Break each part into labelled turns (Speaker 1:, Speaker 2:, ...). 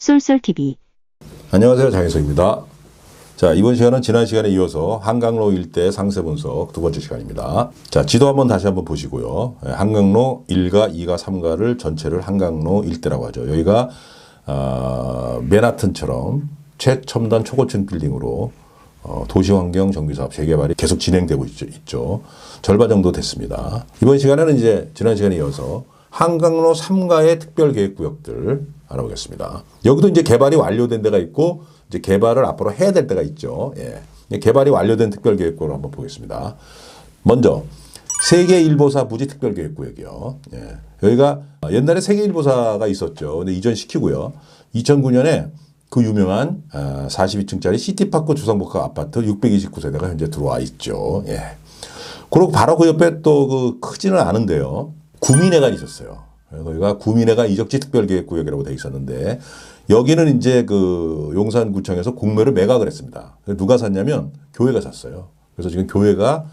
Speaker 1: 쏠쏠TV.
Speaker 2: 안녕하세요, 장혜석입니다. 자, 이번 시간은 지난 시간에 이어서 한강로 일대 상세 분석 두 번째 시간입니다. 자, 지도 한번 다시 한번 보시고요. 한강로 1가, 2가, 3가를 전체를 한강로 일대라고 하죠. 여기가 맨하튼처럼 최첨단 초고층 빌딩으로 도시환경 정비사업 재개발이 계속 진행되고 있죠. 절반 정도 됐습니다. 이번 시간에는 이제 지난 시간에 이어서 한강로 3가의 특별계획구역들 알아보겠습니다. 여기도 이제 개발이 완료된 데가 있고 이제 개발을 앞으로 해야 될 데가 있죠. 예. 개발이 완료된 특별계획구역을 한번 보겠습니다. 먼저 세계일보사 부지 특별계획구역이요. 예. 여기가 옛날에 세계일보사가 있었죠. 근데 이전시키고요. 2009년에 그 유명한 42층짜리 시티파크 주상복합 아파트 629세대가 현재 들어와 있죠. 예. 그리고 바로 그 옆에 또 그 크지는 않은데요. 구민회관이 있었어요. 여기가 구민회관 이적지 특별계획구역이라고 되어 있었는데 여기는 이제 그 용산구청에서 공매를 매각을 했습니다. 누가 샀냐면 교회가 샀어요. 그래서 지금 교회가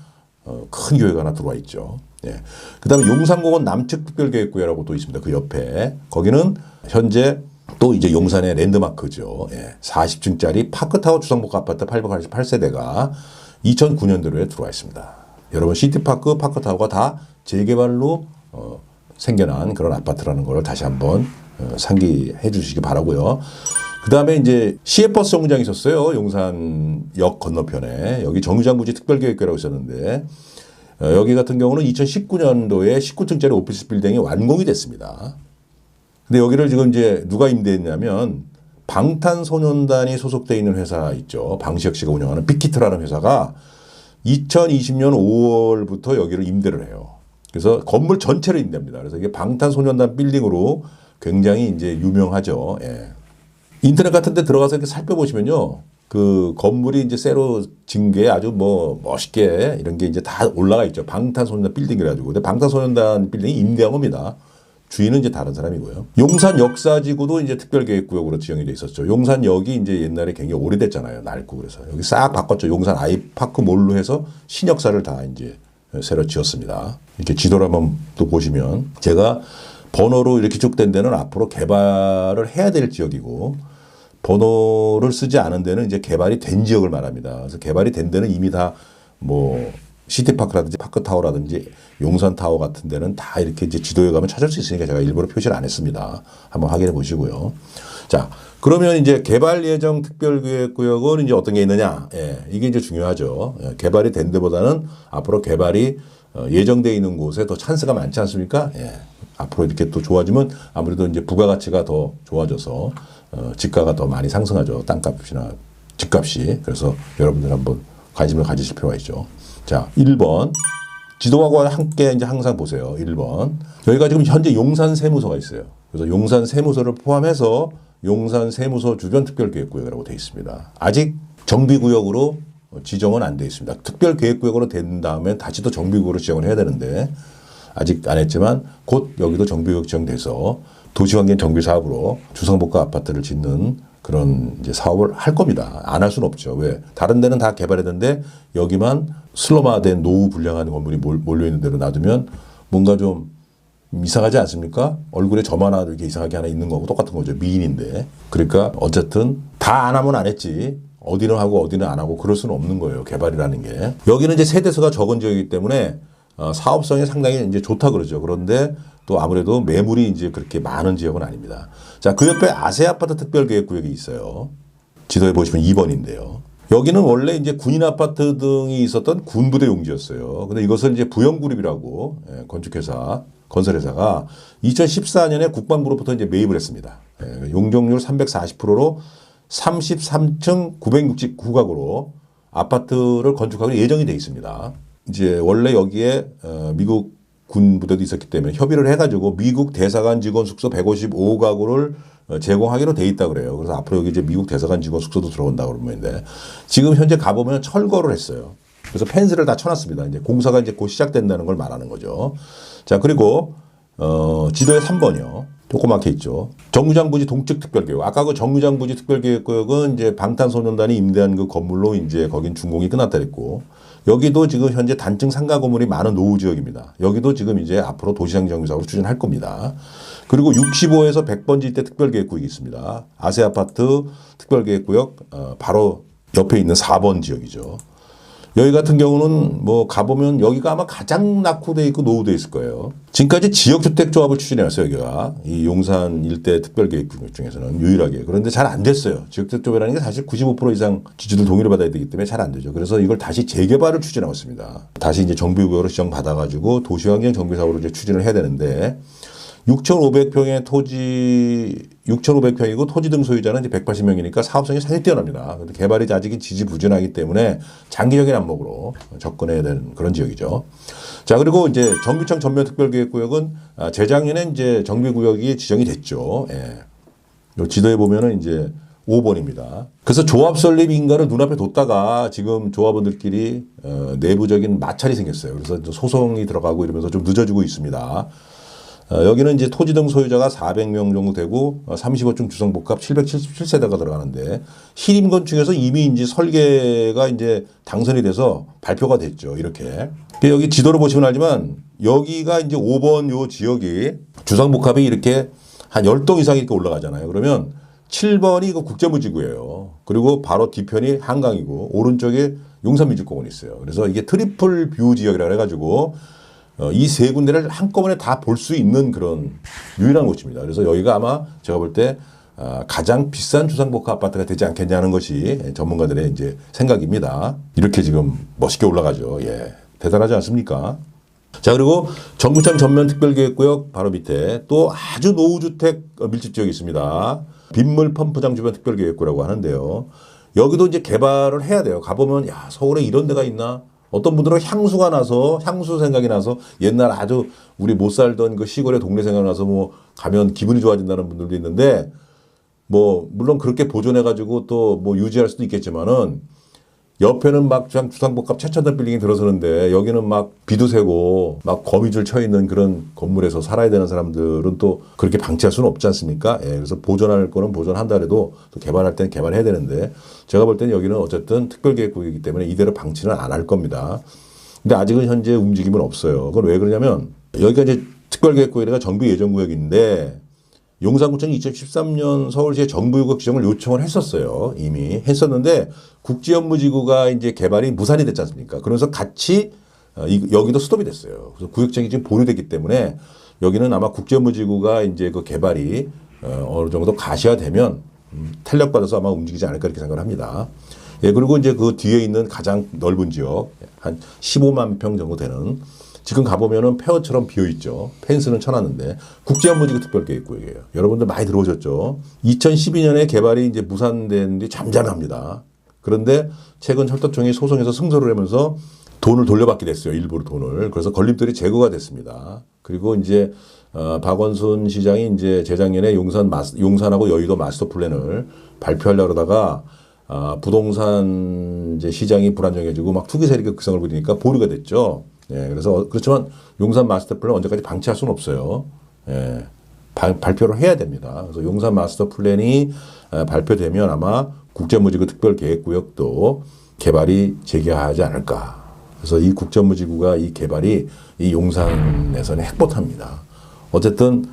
Speaker 2: 큰 교회가 하나 들어와 있죠. 예. 그다음에 용산공원 남측 특별계획구역이라고 또 있습니다. 그 옆에 거기는 현재 또 이제 용산의 랜드마크죠. 예. 40층짜리 파크타워 주상복합 아파트 888세대가 2009년도에 들어와 있습니다. 여러분 시티파크 파크타워가 다 재개발로 생겨난 그런 아파트라는 걸 다시 한번 상기해 주시기 바라고요. 그 다음에 이제 시외버스 정류장이 있었어요. 용산역 건너편에. 여기 정류장부지 특별계획구역이라고 있었는데 여기 같은 경우는 2019년도에 19층짜리 오피스 빌딩이 완공이 됐습니다. 근데 여기를 지금 이제 누가 임대했냐면 방탄소년단이 소속되어 있는 회사 있죠. 방시혁 씨가 운영하는 빅히트라는 회사가 2020년 5월부터 여기를 임대를 해요. 그래서 건물 전체를 임대합니다. 그래서 이게 방탄소년단 빌딩으로 굉장히 이제 유명하죠. 예. 인터넷 같은 데 들어가서 이렇게 살펴보시면요. 그 건물이 이제 새로 진 게 아주 뭐 멋있게 이런 게 이제 다 올라가 있죠. 방탄소년단 빌딩이라 가지고. 근데 방탄소년단 빌딩이 임대한 겁니다. 주인은 이제 다른 사람이고요. 용산 역사지구도 이제 특별계획구역으로 지정이 돼 있었죠. 용산역이 이제 옛날에 굉장히 오래됐잖아요. 낡고 그래서. 여기 싹 바꿨죠. 용산 아이파크 몰로 해서 신역사를 다 이제 새로 지었습니다. 이렇게 지도를 한번 또 보시면 제가 번호로 이렇게 쭉 된 데는 앞으로 개발을 해야 될 지역이고 번호를 쓰지 않은 데는 이제 개발이 된 지역을 말합니다. 그래서 개발이 된 데는 이미 다 뭐 시티파크라든지 파크타워라든지 용산타워 같은 데는 다 이렇게 이제 지도에 가면 찾을 수 있으니까 제가 일부러 표시를 안 했습니다. 한번 확인해 보시고요. 자, 그러면 이제 개발 예정 특별계획구역은 이제 어떤 게 있느냐? 예, 이게 이제 중요하죠. 예, 개발이 된 데보다는 앞으로 개발이 예정되어 있는 곳에 더 찬스가 많지 않습니까? 예, 앞으로 이렇게 또 좋아지면 아무래도 이제 부가가치가 더 좋아져서 집가가 더 많이 상승하죠. 땅값이나 집값이. 그래서 여러분들 한번 관심을 가지실 필요가 있죠. 자, 1번. 지도하고 함께 이제 항상 보세요. 1번. 여기가 지금 현재 용산 세무서가 있어요. 그래서 용산 세무서를 포함해서 용산 세무서 주변 특별계획구역이라고 되어 있습니다. 아직 정비구역으로 지정은 안 되어 있습니다. 특별계획구역으로 된 다음에 다시 또 정비구역으로 지정을 해야 되는데 아직 안 했지만 곧 여기도 정비구역 지정돼서 도시환경 정비사업으로 주상복합 아파트를 짓는 그런 이제 사업을 할 겁니다. 안 할 수는 없죠. 왜? 다른 데는 다 개발했는데 여기만 슬럼화된 노후 불량한 건물이 몰려있는 대로 놔두면 뭔가 좀 이상하지 않습니까? 얼굴에 점 하나 이렇게 이상하게 하나 있는 거고 똑같은 거죠. 미인인데. 그러니까 어쨌든 다 안 하면 안 했지. 어디는 하고 어디는 안 하고 그럴 수는 없는 거예요. 개발이라는 게. 여기는 이제 세대수가 적은 지역이기 때문에 사업성이 상당히 이제 좋다 그러죠. 그런데 또 아무래도 매물이 이제 그렇게 많은 지역은 아닙니다. 자, 그 옆에 아세아파트 특별계획구역이 있어요. 지도에 보시면 2번인데요. 여기는 원래 이제 군인 아파트 등이 있었던 군부대 용지였어요. 근데 이것을 이제 부영그룹이라고 건축회사, 건설회사가 2014년에 국방부로부터 이제 매입을 했습니다. 용적률 340%로 33층 969가구로 아파트를 건축하기로 예정이 되어 있습니다. 이제 원래 여기에 미국 군 부대도 있었기 때문에 협의를 해가지고 미국 대사관 직원 숙소 155가구를 제공하기로 돼 있다 그래요. 그래서 앞으로 여기 이제 미국 대사관 직원 숙소도 들어온다고 그러는데 지금 현재 가보면 철거를 했어요. 그래서 펜스를 다 쳐놨습니다. 이제 공사가 이제 곧 시작된다는 걸 말하는 거죠. 자, 그리고 지도에 3번이요. 조그맣게 있죠. 정류장 부지 동측 특별계획. 아까 그 정류장 부지 특별계획구역은 이제 방탄소년단이 임대한 그 건물로 이제 거긴 준공이 끝났다 그랬고 여기도 지금 현재 단층 상가 건물이 많은 노후 지역입니다. 여기도 지금 이제 앞으로 도시장 정비사업으로 추진할 겁니다. 그리고 65에서 100번지 일대 특별계획구역이 있습니다. 아세아파트 특별계획구역 바로 옆에 있는 4번 지역이죠. 여기 같은 경우는 뭐 가보면 여기가 아마 가장 낙후돼 있고 노후돼 있을 거예요. 지금까지 지역주택조합을 추진해왔어요. 여기가 이 용산 일대 특별계획구역 중에서는 유일하게. 그런데 잘 안 됐어요. 지역주택조합이라는 게 사실 95% 이상 지주들 동의를 받아야 되기 때문에 잘 안 되죠. 그래서 이걸 다시 재개발을 추진하고 있습니다. 다시 이제 정비구역으로 지정받아가지고 도시환경 정비사업으로 이제 추진을 해야 되는데 6,500평의 토지, 6,500평이고 토지 등 소유자는 이제 180명이니까 사업성이 상당히 뛰어납니다. 그런데 개발이 아직 지지부진하기 때문에 장기적인 안목으로 접근해야 되는 그런 지역이죠. 자, 그리고 이제 정비청 전면 특별계획구역은 재작년에 이제 정비구역이 지정이 됐죠. 예. 요 지도에 보면은 이제 5번입니다. 그래서 조합 설립 인가를 눈앞에 뒀다가 지금 조합원들끼리 내부적인 마찰이 생겼어요. 그래서 소송이 들어가고 이러면서 좀 늦어지고 있습니다. 여기는 이제 토지 등 소유자가 400명 정도 되고 35층 주성복합 777세대가 들어가는데 신임 건축에서 이미 이제 설계가 이제 당선이 돼서 발표가 됐죠. 이렇게. 여기 지도를 보시면 알지만 여기가 이제 5번 요 지역이 주상복합이 이렇게 한 10동 이상 이렇게 올라가잖아요. 그러면 7번이 그 국제무지구예요. 그리고 바로 뒤편이 한강이고 오른쪽에 용산미술공원이 있어요. 그래서 이게 트리플 뷰 지역이라 해가지고 이 세 군데를 한꺼번에 다 볼 수 있는 그런 유일한 곳입니다. 그래서 여기가 아마 제가 볼 때 가장 비싼 주상복합 아파트가 되지 않겠냐는 것이 전문가들의 이제 생각입니다. 이렇게 지금 멋있게 올라가죠. 예. 대단하지 않습니까? 자, 그리고 정부청 전면 특별계획구역 바로 밑에 또 아주 노후주택 밀집 지역이 있습니다. 빗물 펌프장 주변 특별계획구라고 하는데요. 여기도 이제 개발을 해야 돼요. 가보면 야, 서울에 이런 데가 있나? 어떤 분들은 향수가 나서 향수 생각이 나서 옛날 아주 우리 못 살던 그 시골의 동네 생각이 나서 뭐 가면 기분이 좋아진다는 분들도 있는데 뭐 물론 그렇게 보존해 가지고 또 뭐 유지할 수도 있겠지만은 옆에는 막 주상복합 최첨단 빌딩이 들어서는데 여기는 막 비도 새고 막 거미줄 쳐 있는 그런 건물에서 살아야 되는 사람들은 또 그렇게 방치할 수는 없지 않습니까? 예, 그래서 보존할 거는 보존한다 해도 또 개발할 때는 개발해야 되는데 제가 볼 때는 여기는 어쨌든 특별계획구역이기 때문에 이대로 방치는 안 할 겁니다. 근데 아직은 현재 움직임은 없어요. 그건 왜 그러냐면 여기가 이제 특별계획구역이라 정비 예정구역인데 용산구청이 2013년 서울시의 정부구역 지정을 요청을 했었어요. 이미 했었는데 국지업무지구가 이제 개발이 무산이 됐지 않습니까? 그러면서 같이 여기도 스톱이 됐어요. 그래서 구역장이 지금 보류됐기 때문에 여기는 아마 국지업무지구가 이제 그 개발이 어느 정도 가시화되면 탄력받아서 아마 움직이지 않을까 이렇게 생각을 합니다. 예, 그리고 이제 그 뒤에 있는 가장 넓은 지역 한 15만 평 정도 되는 지금 가보면은 폐허처럼 비어있죠. 펜스는 쳐놨는데 국제업무지구 특별계획구역이에요. 여러분들 많이 들어오셨죠. 2012년에 개발이 이제 무산된 뒤 잠잠합니다. 그런데 최근 철도청이 소송에서 승소를 하면서 돈을 돌려받게 됐어요. 일부러 돈을. 그래서 걸림돌이 제거가 됐습니다. 그리고 이제 박원순 시장이 이제 재작년에 용산하고 여의도 마스터 플랜을 발표하려고 그러다가 부동산 이제 시장이 불안정해지고 막 투기 세력이 극성을 부리니까 보류가 됐죠. 예, 그래서 그렇지만 용산 마스터 플랜 언제까지 방치할 수는 없어요. 예, 발표를 해야 됩니다. 그래서 용산 마스터 플랜이 발표되면 아마 국제무지구 특별계획구역도 개발이 재개하지 않을까. 그래서 이 국제무지구가 이 개발이 이 용산에서는 핵보탑입니다. 어쨌든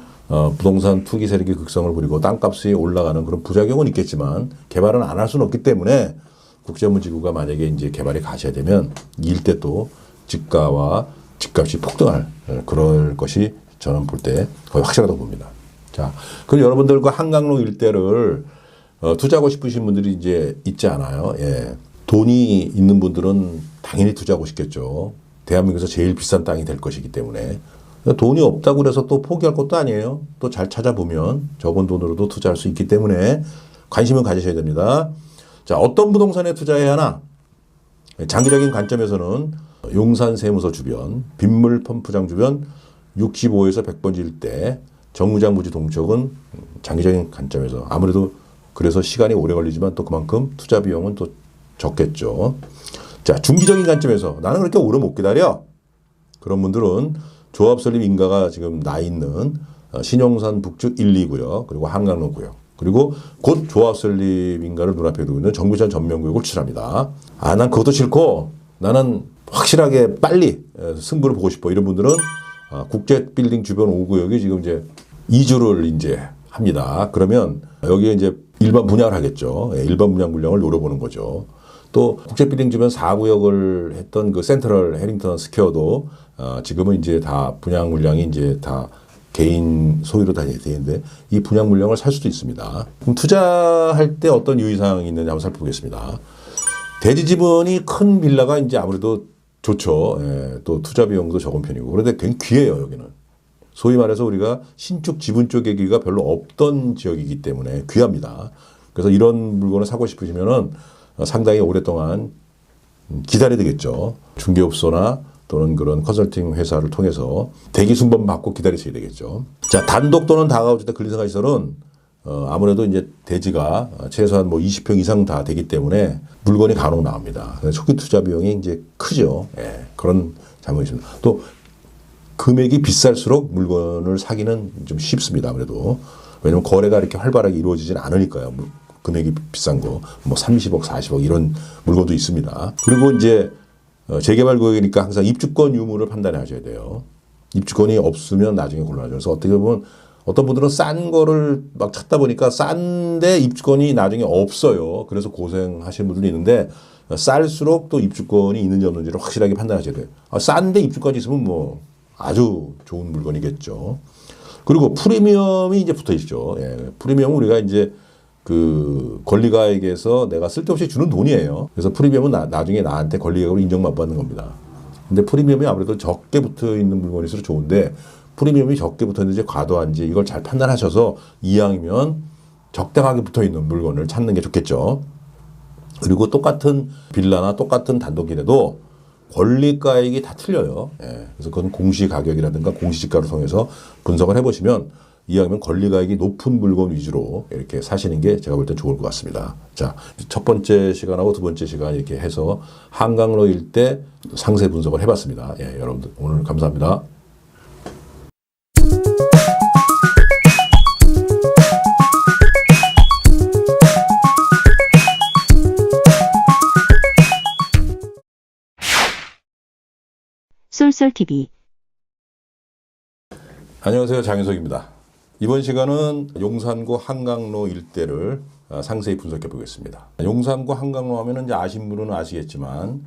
Speaker 2: 부동산 투기 세력이 극성을 부리고 땅값이 올라가는 그런 부작용은 있겠지만 개발은 안 할 수는 없기 때문에 국제무지구가 만약에 이제 개발이 가셔야되면 이 일대 또 집가와 집값이 폭등할 그럴 것이 저는 볼 때 거의 확실하다고 봅니다. 자, 그리고 여러분들과 한강로 일대를 투자하고 싶으신 분들이 이제 있지 않아요. 예. 돈이 있는 분들은 당연히 투자하고 싶겠죠. 대한민국에서 제일 비싼 땅이 될 것이기 때문에. 돈이 없다고 그래서 또 포기할 것도 아니에요. 또 잘 찾아보면 적은 돈으로도 투자할 수 있기 때문에 관심을 가지셔야 됩니다. 자, 어떤 부동산에 투자해야 하나? 장기적인 관점에서는 용산 세무서 주변, 빗물 펌프장 주변 65에서 100번지 일대, 정무장 부지 동쪽은 장기적인 관점에서 아무래도 그래서 시간이 오래 걸리지만 또 그만큼 투자 비용은 또 적겠죠. 자, 중기적인 관점에서 나는 그렇게 오래 못 기다려. 그런 분들은 조합 설립 인가가 지금 나 있는 신용산 북측 1, 2구역 그리고 한강로 구역 그리고 곧 조합 설립 인가를 눈앞에 두고 있는 정부전 전면구역을 추천합니다. 아, 난 그것도 싫고 나는 확실하게 빨리 승부를 보고 싶어. 이런 분들은 국제빌딩 주변 5구역이 지금 이제 이주를 이제 합니다. 그러면 여기에 이제 일반 분양을 하겠죠. 예, 일반 분양 물량을 노려보는 거죠. 또 국제빌딩 주변 4구역을 했던 그 센트럴 해링턴 스퀘어도 지금은 이제 다 분양 물량이 이제 다 개인 소유로 다 되는데 이 분양 물량을 살 수도 있습니다. 그럼 투자할 때 어떤 유의사항이 있는지 한번 살펴보겠습니다. 대지 지분이 큰 빌라가 이제 아무래도 좋죠. 예, 또 투자 비용도 적은 편이고. 그런데 굉장히 귀해요, 여기는. 소위 말해서 우리가 신축 지분 쪼개기가 별로 없던 지역이기 때문에 귀합니다. 그래서 이런 물건을 사고 싶으시면은 상당히 오랫동안 기다려야 되겠죠. 중개업소나 또는 그런 컨설팅 회사를 통해서 대기 순번 받고 기다리셔야 되겠죠. 자, 단독 또는 다가구주택 근린생활 시설은 아무래도 이제 대지가 최소한 뭐 20평 이상 다 되기 때문에 물건이 간혹 나옵니다. 초기 투자 비용이 이제 크죠. 예, 그런 장점이 있습니다. 또 금액이 비쌀수록 물건을 사기는 좀 쉽습니다. 아무래도. 왜냐하면 거래가 이렇게 활발하게 이루어지진 않으니까요. 금액이 비싼 거, 뭐 30억, 40억 이런 물건도 있습니다. 그리고 이제 재개발 구역이니까 항상 입주권 유무를 판단해 하셔야 돼요. 입주권이 없으면 나중에 곤란하죠. 그래서 어떻게 보면 어떤 분들은 싼 거를 막 찾다 보니까 싼데 입주권이 나중에 없어요. 그래서 고생하시는 분들이 있는데 쌀수록 또 입주권이 있는지 없는지를 확실하게 판단하셔야 돼요. 싼데 입주권이 있으면 뭐 아주 좋은 물건이겠죠. 그리고 프리미엄이 이제 붙어 있죠. 예, 프리미엄은 우리가 이제 그 권리가액에서 내가 쓸데없이 주는 돈이에요. 그래서 프리미엄은 나중에 나한테 권리가액으로 인정만 받는 겁니다. 근데 프리미엄이 아무래도 적게 붙어 있는 물건일수록 좋은데 프리미엄이 적게 붙어 있는지 과도한지 이걸 잘 판단하셔서 이왕이면 적당하게 붙어 있는 물건을 찾는 게 좋겠죠. 그리고 똑같은 빌라나 똑같은 단독이라도 권리가액이 다 틀려요. 예, 그래서 그건 공시가격이라든가 공시지가를 통해서 분석을 해보시면 이왕이면 권리가액이 높은 물건 위주로 이렇게 사시는 게 제가 볼 땐 좋을 것 같습니다. 자, 첫 번째 시간하고 두 번째 시간 이렇게 해서 한강로 일대 상세 분석을 해봤습니다. 예, 여러분들 오늘 감사합니다.
Speaker 1: 쏠쏠TV.
Speaker 2: 안녕하세요, 장윤석입니다. 이번 시간은 용산구 한강로 일대를 상세히 분석해 보겠습니다. 용산구 한강로 하면 이제 아신 분은 아시겠지만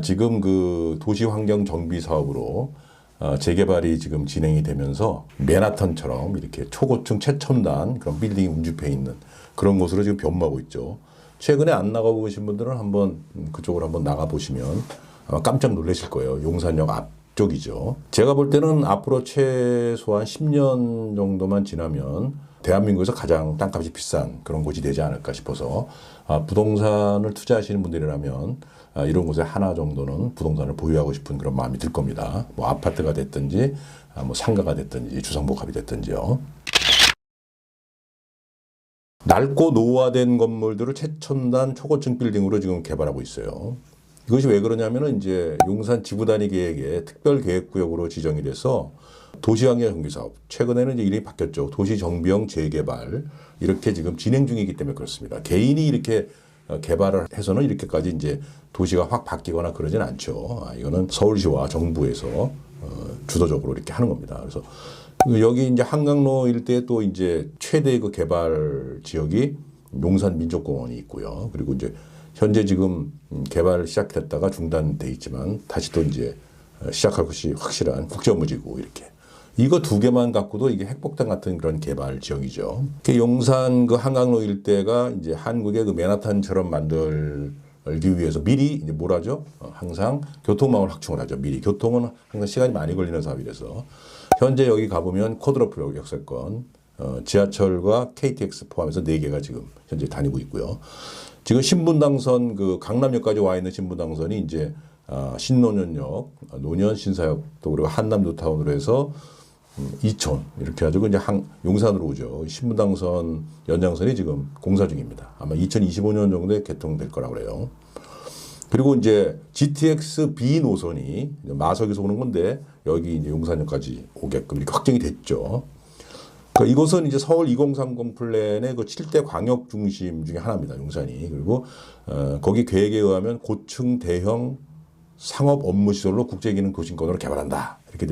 Speaker 2: 지금 그 도시환경 정비 사업으로 재개발이 지금 진행이 되면서 맨하탄처럼 이렇게 초고층 최첨단 그런 빌딩이 운집해 있는 그런 곳으로 지금 변모하고 있죠. 최근에 안 나가보신 분들은 한번 그쪽으로 한번 나가보시면 아마 깜짝 놀라실 거예요. 용산역 앞쪽이죠. 제가 볼 때는 앞으로 최소한 10년 정도만 지나면 대한민국에서 가장 땅값이 비싼 그런 곳이 되지 않을까 싶어서 부동산을 투자하시는 분들이라면 이런 곳에 하나 정도는 부동산을 보유하고 싶은 그런 마음이 들 겁니다. 뭐 아파트가 됐든지 뭐 상가가 됐든지 주상복합이 됐든지요. 낡고 노후화된 건물들을 최첨단 초고층 빌딩으로 지금 개발하고 있어요. 이것이 왜 그러냐면은 이제 용산 지구 단위 계획의 특별 계획구역으로 지정이 돼서 도시환경 정비 사업, 최근에는 이제 이름이 바뀌었죠. 도시정비형 재개발 이렇게 지금 진행 중이기 때문에 그렇습니다. 개인이 이렇게 개발을 해서는 이렇게까지 이제 도시가 확 바뀌거나 그러진 않죠. 이거는 서울시와 정부에서 주도적으로 이렇게 하는 겁니다. 그래서 여기 이제 한강로 일대에 또 이제 최대의 그 개발 지역이 용산 민족공원이 있고요. 그리고 이제 현재 지금 개발 시작됐다가 중단돼 있지만 다시 또 이제 시작할 것이 확실한 국제업무지구 이렇게. 이거 두 개만 갖고도 이게 핵폭탄 같은 그런 개발 지역이죠. 용산 그 한강로 일대가 이제 한국의 그 맨하탄처럼 만들기 위해서 미리 이제 뭘 하죠? 항상 교통망을 확충을 하죠. 미리. 교통은 항상 시간이 많이 걸리는 사업이라서. 현재 여기 가보면 코드로플 역세권, 지하철과 KTX 포함해서 4개가 지금 현재 다니고 있고요. 지금 신분당선 그 강남역까지 와 있는 신분당선이 이제 신논현역, 논현 신사역 또 그리고 한남뉴타운으로 해서 이촌 이렇게 해가지고 이제 용산으로 오죠. 신분당선 연장선이 지금 공사 중입니다. 아마 2025년 정도에 개통될 거라고 그래요. 그리고 이제 GTX B 노선이 마석에서 오는 건데 여기 이제 용산역까지 오게끔 이렇게 확정이 됐죠. 그러니까 이곳은 이제 서울 2030 플랜의 그 7대 광역 중심 중에 하나입니다. 용산이. 그리고 거기 계획에 의하면 고층 대형 상업 업무 시설로 국제기능 도심권으로 개발한다. 이렇게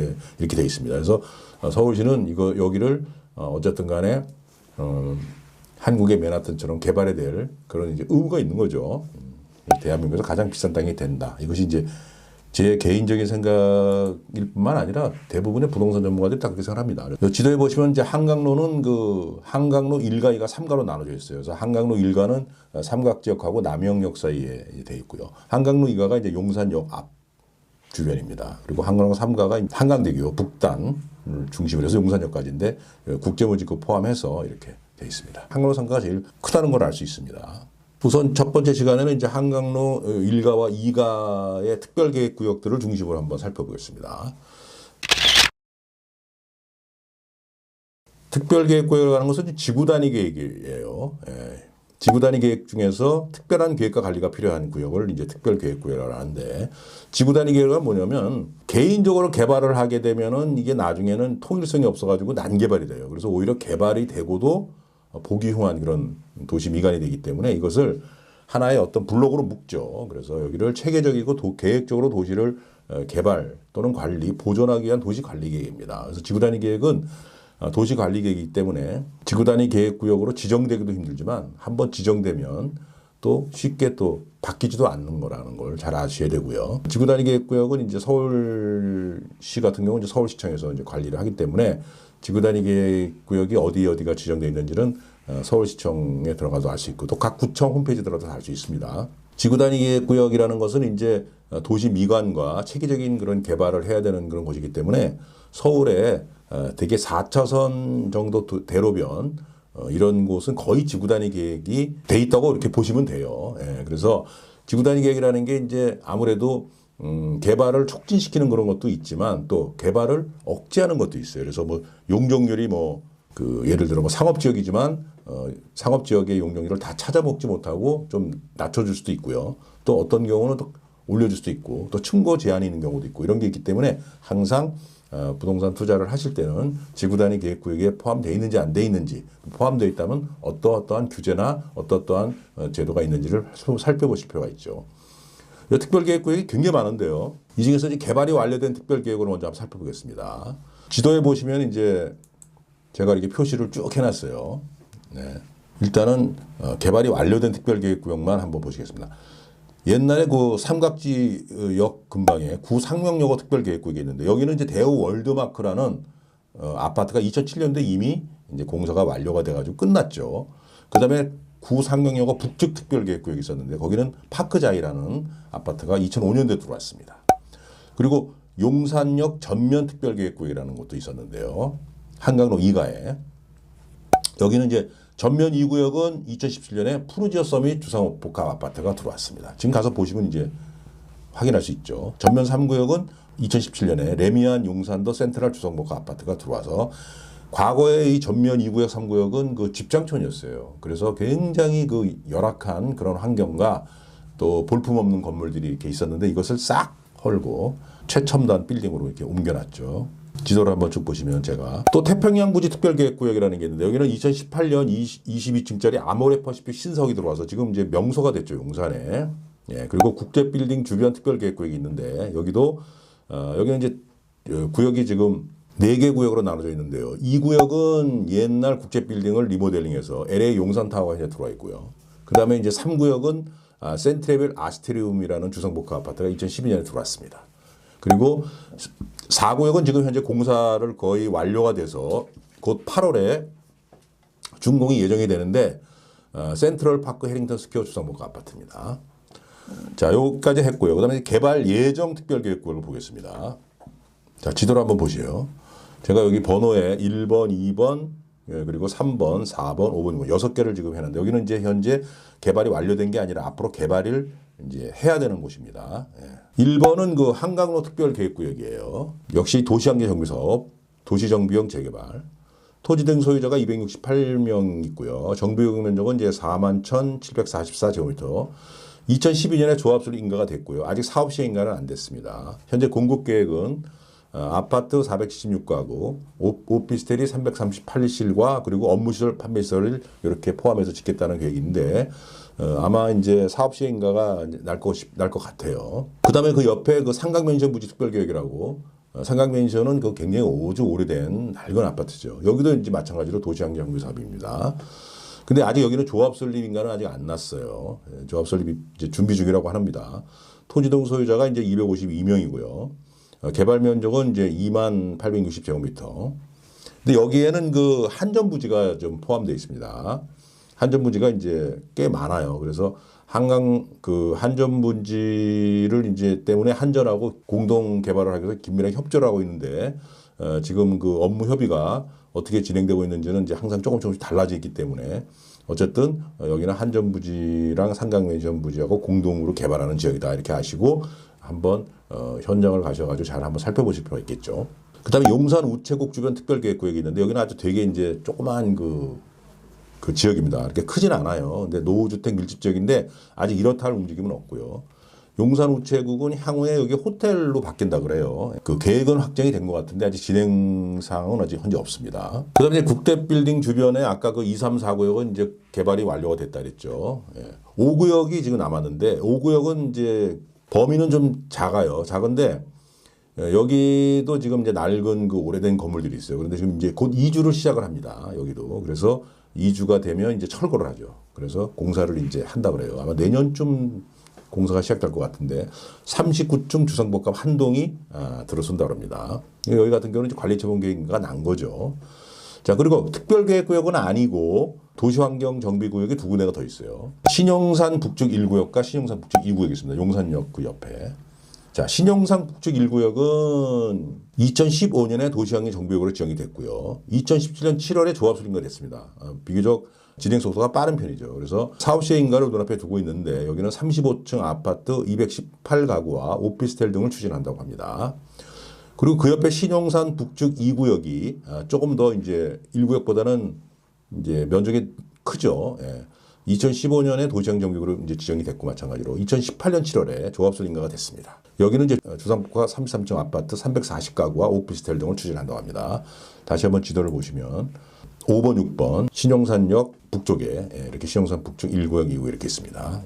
Speaker 2: 돼 있습니다. 그래서 서울시는 여기를 어쨌든 간에 한국의 맨하튼처럼 개발해야 될 그런 이제 의무가 있는 거죠. 대한민국에서 가장 비싼 땅이 된다. 이것이 이제 제 개인적인 생각일 뿐만 아니라 대부분의 부동산 전문가들이 다 그렇게 생각합니다. 지도에 보시면 이제 한강로는 한강로 1가 2가 3가로 나눠져 있어요. 그래서 한강로 1가는 삼각지역하고 남영역 사이에 돼 있고요. 한강로 2가가 이제 용산역 앞 주변입니다. 그리고 한강로 3가가 한강대교 북단을 중심으로 해서 용산역까지인데 국제물질구 포함해서 이렇게 돼 있습니다. 한강로 3가가 제일 크다는 걸 알 수 있습니다. 우선 첫 번째 시간에는 이제 한강로 1가와 2가의 특별계획구역들을 중심으로 한번 살펴보겠습니다. 특별계획구역이라는 것은 지구 단위 계획이에요. 지구 단위 계획 중에서 특별한 계획과 관리가 필요한 구역을 이제 특별계획구역이라고 하는데, 지구 단위 계획은 뭐냐면 개인적으로 개발을 하게 되면은 이게 나중에는 통일성이 없어가지고 난개발이 돼요. 그래서 오히려 개발이 되고도 보기 흉한 그런 도시 미관이 되기 때문에 이것을 하나의 어떤 블록으로 묶죠. 그래서 여기를 체계적이고 계획적으로 도시를 개발 또는 관리, 보존하기 위한 도시 관리 계획입니다. 그래서 지구 단위 계획은 도시 관리 계획이기 때문에 지구 단위 계획 구역으로 지정되기도 힘들지만 한번 지정되면 또 쉽게 또 바뀌지도 않는 거라는 걸 잘 아셔야 되고요. 지구 단위 계획 구역은 이제 서울시 같은 경우는 이제 서울시청에서 이제 관리를 하기 때문에 지구 단위 계획 구역이 어디가 지정되어 있는지는 서울시청에 들어가도 알 수 있고 또 각 구청 홈페이지에 들어가도 알 수 있습니다. 지구 단위 계획 구역이라는 것은 이제 도시 미관과 체계적인 그런 개발을 해야 되는 그런 곳이기 때문에 서울에 대개 4차선 정도 대로변 이런 곳은 거의 지구 단위 계획이 돼 있다고 이렇게 보시면 돼요. 그래서 지구 단위 계획이라는 게 이제 아무래도 개발을 촉진시키는 그런 것도 있지만 또 개발을 억제하는 것도 있어요. 그래서 뭐 용적률이 예를 들어 상업지역이지만 상업지역의 용적률을 다 찾아먹지 못하고 좀 낮춰줄 수도 있고요. 또 어떤 경우는 또 올려줄 수도 있고 또 층고 제한이 있는 경우도 있고 이런 게 있기 때문에 항상 부동산 투자를 하실 때는 지구 단위 계획구역에 포함되어 있는지 안 돼 있는지, 포함되어 있다면 어떠한 규제나 어떠한 제도가 있는지를 살펴보실 필요가 있죠. 특별계획구역이 굉장히 많은데요. 이 중에서 이제 개발이 완료된 특별계획으로 먼저 한번 살펴보겠습니다. 지도에 보시면 이제 제가 이렇게 표시를 쭉 해놨어요. 일단은 개발이 완료된 특별계획구역만 한번 보시겠습니다. 옛날에 그 삼각지역 근방에 구상명여고 특별계획구역이 있는데 여기는 이제 대우 월드마크라는 아파트가 2007년도에 이미 이제 공사가 완료가 돼가지고 끝났죠. 그 다음에 구상명여고 북측 특별계획구역이 있었는데 거기는 파크자이라는 아파트가 2005년도에 들어왔습니다. 그리고 용산역 전면 특별계획구역이라는 곳도 있었는데요. 한강로 2가에 여기는 이제 전면 2구역은 2017년에 푸르지오 서밋 주상복합 아파트가 들어왔습니다. 지금 가서 보시면 이제 확인할 수 있죠. 전면 3구역은 2017년에 레미안 용산도 센트럴 주상복합 아파트가 들어와서 과거에 이 전면 2구역, 3구역은 그 집장촌이었어요. 그래서 굉장히 그 열악한 그런 환경과 또 볼품없는 건물들이 이렇게 있었는데 이것을 싹 헐고 최첨단 빌딩으로 이렇게 옮겨놨죠. 지도를 한번 쭉 보시면 제가 또 태평양 부지 특별계획구역이라는 게 있는데 여기는 2018년 22층짜리 아모레 퍼시픽 신석이 들어와서 지금 이제 명소가 됐죠, 용산에. 그리고 국제빌딩 주변 특별계획구역이 있는데 여기는 이제 구역이 지금 4개 구역으로 나눠져 있는데요. 이 구역은 옛날 국제빌딩을 리모델링해서 LA 용산타워가 이제 들어와 있고요. 그 다음에 이제 3구역은 센트레벨 아스테리움이라는 주상복합 아파트가 2012년에 들어왔습니다. 그리고 4구역은 지금 현재 공사를 거의 완료가 돼서 곧 8월에 준공이 예정이 되는데 센트럴 파크 해링턴 스퀘어 주상복합 아파트입니다. 자, 여기까지 했고요. 그 다음에 개발 예정 특별계획구역을 보겠습니다. 자, 지도를 한번 보시죠. 제가 여기 번호에 1번, 2번, 그리고 3번, 4번, 5번, 6개를 지금 해놨는데 여기는 이제 현재 개발이 완료된 게 아니라 앞으로 개발을 이제 해야 되는 곳입니다. 1번은 그 한강로 특별계획구역이에요. 역시 도시환경정비사업, 도시정비형 재개발. 토지 등 소유자가 268명 있고요. 정비용 면적은 이제 41,744제곱미터. 2012년에 조합수로 인가가 됐고요. 아직 사업 시행 인가는 안 됐습니다. 현재 공급 계획은 아파트 476가구, 오피스텔이 338실과 그리고 업무시설, 판매시설을 이렇게 포함해서 짓겠다는 계획인데 아마 이제 사업 시행인가가 날 것 같아요. 그 다음에 그 옆에 그 상강면적 부지 특별계획이라고 삼강맨션은 그 굉장히 아주 오래된 낡은 아파트죠. 여기도 이제 마찬가지로 도시환경 정비 사업입니다. 근데 아직 여기는 조합 설립인가는 아직 안 났어요. 조합 설립이 이제 준비 중이라고 합니다. 토지동 소유자가 이제 252명이고요. 개발 면적은 이제 2860제곱미터. 근데 여기에는 그 한전 부지가 좀 포함되어 있습니다. 한전 부지가 이제 꽤 많아요. 그래서 한강 그 한전 부지를 이제 때문에 한전하고 공동 개발을 하기 위해서 긴밀하게 협조를 하고 있는데 지금 그 업무 협의가 어떻게 진행되고 있는지는 이제 항상 조금씩 달라져 있기 때문에 어쨌든 여기는 한전 부지랑 삼강맨션 부지하고 공동으로 개발하는 지역이다 이렇게 아시고 한번 현장을 가셔가지고 잘 한번 살펴보실 필요가 있겠죠. 그다음에 용산 우체국 주변 특별계획구역이 있는데 여기는 아주 되게 이제 조그만 그 지역입니다. 이렇게 크진 않아요. 근데 노후주택 밀집 지역인데 아직 이렇다 할 움직임은 없고요. 용산 우체국은 향후에 여기 호텔로 바뀐다 그래요. 그 계획은 확정이 된 것 같은데 아직 진행 사항은 아직 현재 없습니다. 그다음에 국대 빌딩 주변에 아까 그 2, 3, 4구역은 이제 개발이 완료가 됐다 그랬죠. 5구역이 지금 남았는데 5구역은 이제 범위는 좀 작아요. 작은데 여기도 지금 이제 낡은 그 오래된 건물들이 있어요. 그런데 지금 이제 곧 이주를 시작을 합니다. 여기도. 그래서 이주가 되면 이제 철거를 하죠. 그래서 공사를 이제 한다 그래요. 아마 내년쯤 공사가 시작될 것 같은데 39층 주상복합 한 동이 들어선다고 합니다. 여기 같은 경우는 관리처분 계획가 난 거죠. 자, 그리고 특별계획구역은 아니고 도시환경정비구역이 두 군데가 더 있어요. 신용산 북쪽 1구역과 신용산 북쪽 2구역이 있습니다. 용산역 그 옆에. 자, 신용산 북쪽 1구역은 2015년에 도시환경정비구역으로 지정이 됐고요. 2017년 7월에 조합 수립가 됐습니다. 비교적 진행 속도가 빠른 편이죠. 그래서 사업 시행 인가를 눈앞에 두고 있는데 여기는 35층 아파트 218가구와 오피스텔 등을 추진한다고 합니다. 그리고 그 옆에 신용산 북쪽 2구역이 조금 더 이제 1구역보다는 이제 면적이 크죠. 2015년에 도시환경정비구역으로 이제 지정이 됐고 마찬가지로 2018년 7월에 조합설 인가가 됐습니다. 여기는 이제 주상복합 33층 아파트 340가구와 오피스텔 등을 추진한다고 합니다. 다시 한번 지도를 보시면 5번, 6번 신용산역 북쪽에 이렇게 신용산 북쪽 1구역, 2구역 이렇게 있습니다.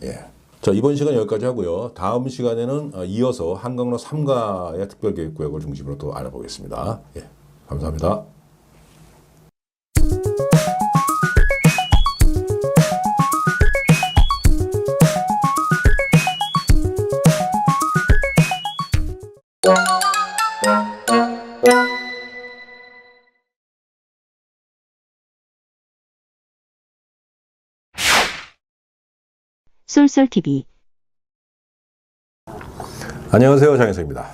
Speaker 2: 자, 이번 시간 여기까지 하고요. 다음 시간에는 이어서 한강로 3가의 특별계획구역을 중심으로 또 알아보겠습니다. 감사합니다.
Speaker 1: 쏠쏠TV.
Speaker 2: 안녕하세요, 장혜석입니다.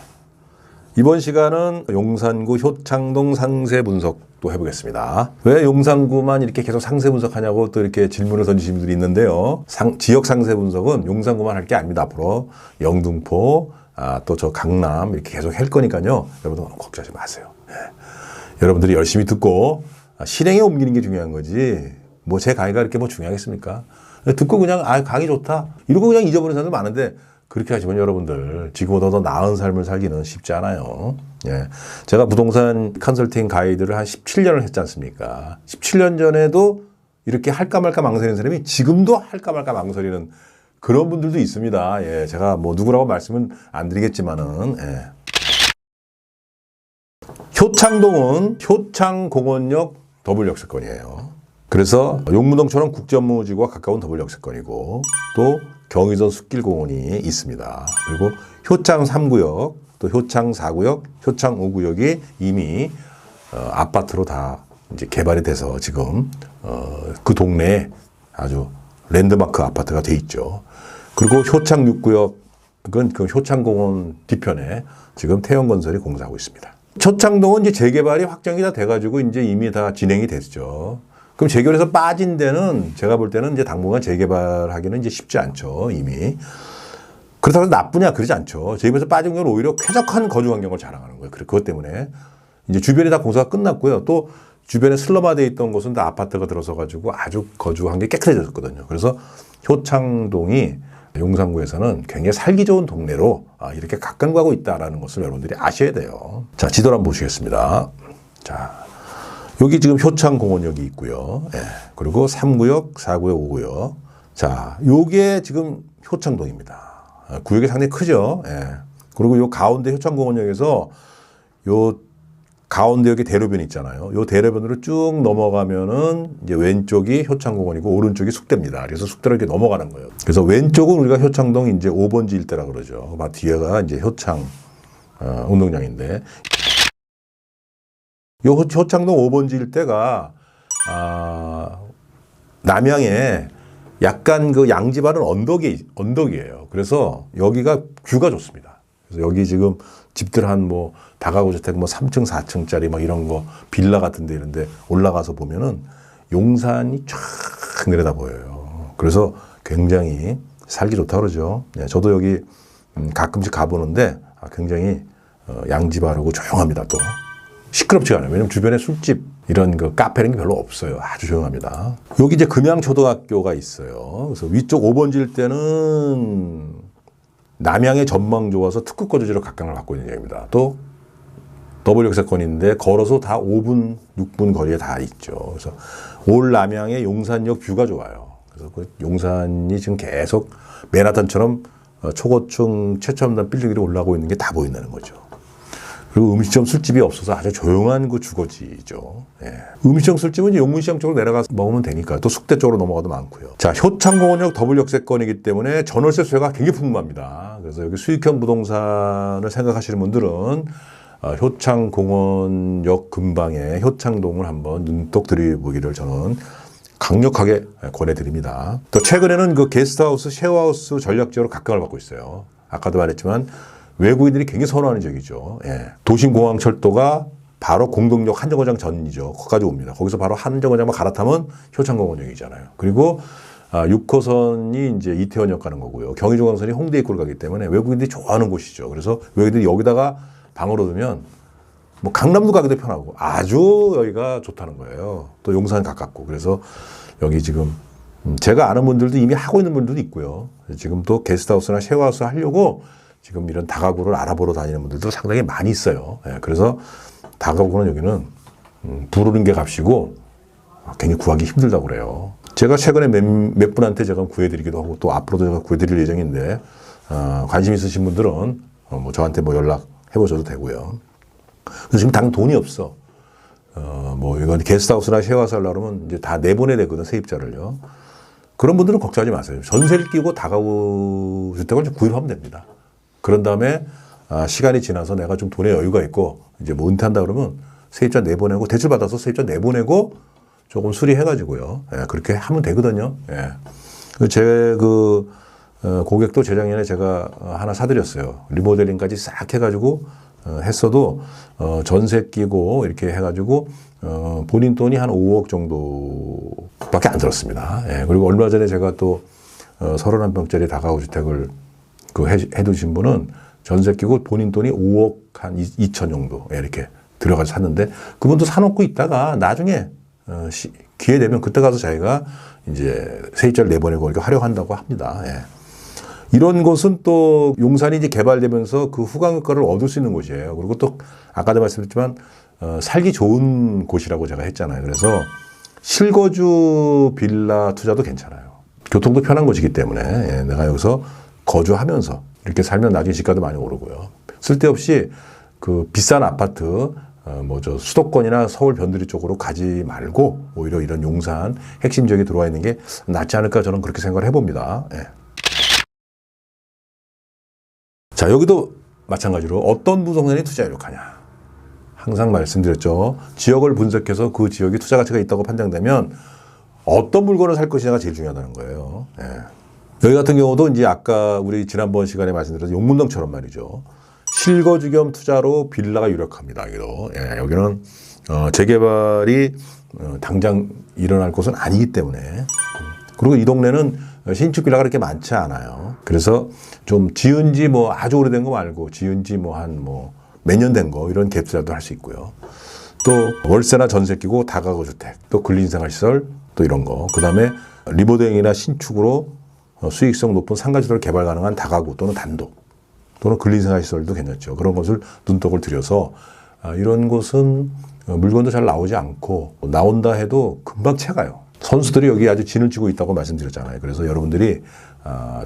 Speaker 2: 이번 시간은 용산구 효창동 상세 분석도 해보겠습니다. 왜 용산구만 이렇게 계속 상세 분석하냐고 또 이렇게 질문을 던지시는 분들이 있는데요. 지역 상세 분석은 용산구만 할 게 아닙니다. 앞으로 영등포, 또 저 강남 이렇게 계속 할 거니까요. 여러분들 걱정하지 마세요. 여러분들이 열심히 듣고 실행에 옮기는 게 중요한 거지. 뭐 제 강의가 이렇게 뭐 중요하겠습니까? 듣고 그냥 강의 좋다 이러고 그냥 잊어버리는 사람들 많은데 그렇게 하시면 여러분들 지금보다 더 나은 삶을 살기는 쉽지 않아요. 제가 부동산 컨설팅 가이드를 한 17년을 했지 않습니까? 17년 전에도 이렇게 할까 말까 망설이는 사람이 지금도 할까 말까 망설이는 그런 분들도 있습니다. 제가 뭐 누구라고 말씀은 안 드리겠지만은 효창동은 효창공원역 더블 역세권이에요. 그래서 용문동처럼 국제업무지구와 가까운 더블 역세권이고 또 경의선 숲길공원이 있습니다. 그리고 효창 3구역, 또 효창 4구역, 효창 5구역이 이미 아파트로 다 이제 개발이 돼서 지금 그 동네에 아주 랜드마크 아파트가 돼 있죠. 그리고 효창 6구역은 그 효창공원 뒤편에 지금 태영건설이 공사하고 있습니다. 효창동은 이제 재개발이 확정이 다 돼가지고 이제 이미 다 진행이 됐죠. 그럼 재개발에서 빠진 데는 제가 볼 때는 이제 당분간 재개발하기는 이제 쉽지 않죠, 이미. 그렇다고 해서 나쁘냐, 그러지 않죠. 재개발에서 빠진 경우는 오히려 쾌적한 거주 환경을 자랑하는 거예요. 그것 때문에. 이제 주변에 다 공사가 끝났고요. 또 주변에 슬럼화되어 있던 곳은 다 아파트가 들어서가지고 아주 거주 환경이 깨끗해졌거든요. 그래서 효창동이 용산구에서는 굉장히 살기 좋은 동네로 이렇게 가까이 가고 있다는 것을 여러분들이 아셔야 돼요. 자, 지도를 한번 보시겠습니다. 자. 여기 지금 효창공원역이 있고요. 그리고 3구역, 4구역, 5구역. 자, 요게 지금 효창동입니다. 구역이 상당히 크죠. 그리고 요 가운데 효창공원역에서 요 가운데 여기 대로변 있잖아요. 요 대로변으로 쭉 넘어가면은 이제 왼쪽이 효창공원이고 오른쪽이 숙대입니다. 그래서 숙대로 이렇게 넘어가는 거예요. 그래서 왼쪽은 우리가 효창동 이제 5번지 일대라 그러죠. 그 뒤에가 이제 효창 운동장인데 요 효창동 5번지 일대가 남양에 약간 그 양지바른 언덕이에요. 그래서 여기가 뷰가 좋습니다. 그래서 여기 지금 집들 한 뭐 다가구 주택 뭐 3층, 4층짜리 막 이런 거 빌라 같은데 이런데 올라가서 보면은 용산이 쫙 내려다 보여요. 그래서 굉장히 살기 좋다 그러죠. 네, 저도 여기 가끔씩 가보는데 굉장히 양지 바르고 조용합니다. 또 시끄럽지가 않아요. 왜냐면 주변에 술집 이런 그 카페 이런 게 별로 없어요. 아주 조용합니다. 여기 이제 금양초등학교가 있어요. 그래서 위쪽 5번지 일대는 남양의 전망 좋아서 특급 거주지로 각광을 받고 있는 지역입니다. 또 더블 역세권인데 걸어서 다 5분, 6분 거리에 다 있죠. 그래서 올 남양의 용산역 뷰가 좋아요. 그래서 그 용산이 지금 계속 맨하탄처럼 초고층 최첨단 빌딩들이 올라오고 있는 게 다 보인다는 거죠. 그리고 음식점 술집이 없어서 아주 조용한 그 주거지죠. 예. 음식점 술집은 용문시장 쪽으로 내려가서 먹으면 되니까 또 숙대 쪽으로 넘어가도 많고요. 자, 효창공원역 더블 역세권이기 때문에 전월세 수요가 굉장히 풍부합니다. 그래서 여기 수익형 부동산을 생각하시는 분들은 효창공원역 근방에 효창동을 한번 눈독 들여보기를 저는 강력하게 권해드립니다. 또 최근에는 그 게스트하우스, 쉐어하우스 전략지역으로 각광을 받고 있어요. 아까도 말했지만 외국인들이 굉장히 선호하는 지역이죠. 예. 도심공항철도가 바로 공동역 한정거장 전이죠. 거기까지 옵니다. 거기서 바로 한정거장만 갈아타면 효창공원역이잖아요. 그리고 6호선이 이제 이태원역 가는 거고요. 경의중앙선이 홍대 입구를 가기 때문에 외국인들이 좋아하는 곳이죠. 그래서 외국인들이 여기다가 방을 얻으면 뭐 강남도 가기도 편하고 아주 여기가 좋다는 거예요. 또 용산 가깝고. 그래서 여기 지금 제가 아는 분들도 이미 하고 있는 분들도 있고요. 지금 또 게스트하우스나 쉐어하우스 하려고 지금 이런 다가구를 알아보러 다니는 분들도 상당히 많이 있어요. 예, 그래서 다가구는 여기는 부르는 게 값이고 굉장히 구하기 힘들다고 그래요. 제가 최근에 몇 분한테 제가 구해드리기도 하고 또 앞으로도 제가 구해드릴 예정인데 관심 있으신 분들은 뭐 저한테 뭐 연락해보셔도 되고요. 그래서 지금 당 돈이 없어. 뭐 이건 게스트하우스나 쉐어하우스 하려고 하면 이제 다 내보내야 되거든, 세입자를요. 그런 분들은 걱정하지 마세요. 전세를 끼고 다가구 주택을 좀 구입하면 됩니다. 그런 다음에 시간이 지나서 내가 좀 돈에 여유가 있고 이제 뭐 은퇴한다 그러면 세입자 내보내고 대출 받아서 세입자 내보내고 조금 수리해가지고요. 예, 그렇게 하면 되거든요. 예. 제 고객도 재작년에 제가 하나 사드렸어요. 리모델링까지 싹 해가지고 했어도 전세 끼고 이렇게 해가지고 본인 돈이 한 5억 정도밖에 안 들었습니다. 예, 그리고 얼마 전에 제가 또 31평짜리 다가구 주택을 해두신 분은 전세 끼고 본인 돈이 5억 한 2천 정도 이렇게 들어가서 샀는데 그분도 사놓고 있다가 나중에 기회 되면 그때 가서 자기가 이제 세입자를 내보내고 이렇게 하려고 한다고 합니다. 예. 이런 곳은 또 용산이 이제 개발되면서 그 후광 효과를 얻을 수 있는 곳이에요. 그리고 또 아까도 말씀드렸지만 살기 좋은 곳이라고 제가 했잖아요. 그래서 실거주 빌라 투자도 괜찮아요. 교통도 편한 곳이기 때문에 예, 내가 여기서 거주하면서 이렇게 살면 나중에 집가도 많이 오르고요. 쓸데없이 그 비싼 아파트 수도권이나 서울 변두리 쪽으로 가지 말고 오히려 이런 용산 핵심 지역에 들어와 있는 게 낫지 않을까 저는 그렇게 생각을 해봅니다. 예. 자, 여기도 마찬가지로 어떤 부동산이 투자 유력하냐. 항상 말씀드렸죠. 지역을 분석해서 그 지역이 투자 가치가 있다고 판단되면 어떤 물건을 살 것이냐가 제일 중요하다는 거예요. 예. 여기 같은 경우도 이제 아까 우리 지난번 시간에 말씀드렸던 용문동처럼 말이죠. 실거주 겸 투자로 빌라가 유력합니다. 여기도. 예, 여기는 재개발이 당장 일어날 곳은 아니기 때문에 그리고 이 동네는 신축 빌라가 그렇게 많지 않아요. 그래서 좀 지은 지 뭐 아주 오래된 거 말고 지은 지 몇 년 된 거 이런 갭 투자도 할 수 있고요. 또 월세나 전세 끼고 다가구 주택, 또 근린생활시설 또 이런 거. 그다음에 리모델링이나 신축으로 수익성 높은 상가지대로 개발 가능한 다가구 또는 단독 또는 근린생활시설도 괜찮죠. 그런 것을 눈독을 들여서 이런 곳은 물건도 잘 나오지 않고 나온다 해도 금방 채가요. 선수들이 여기 아주 진을 치고 있다고 말씀드렸잖아요. 그래서 여러분들이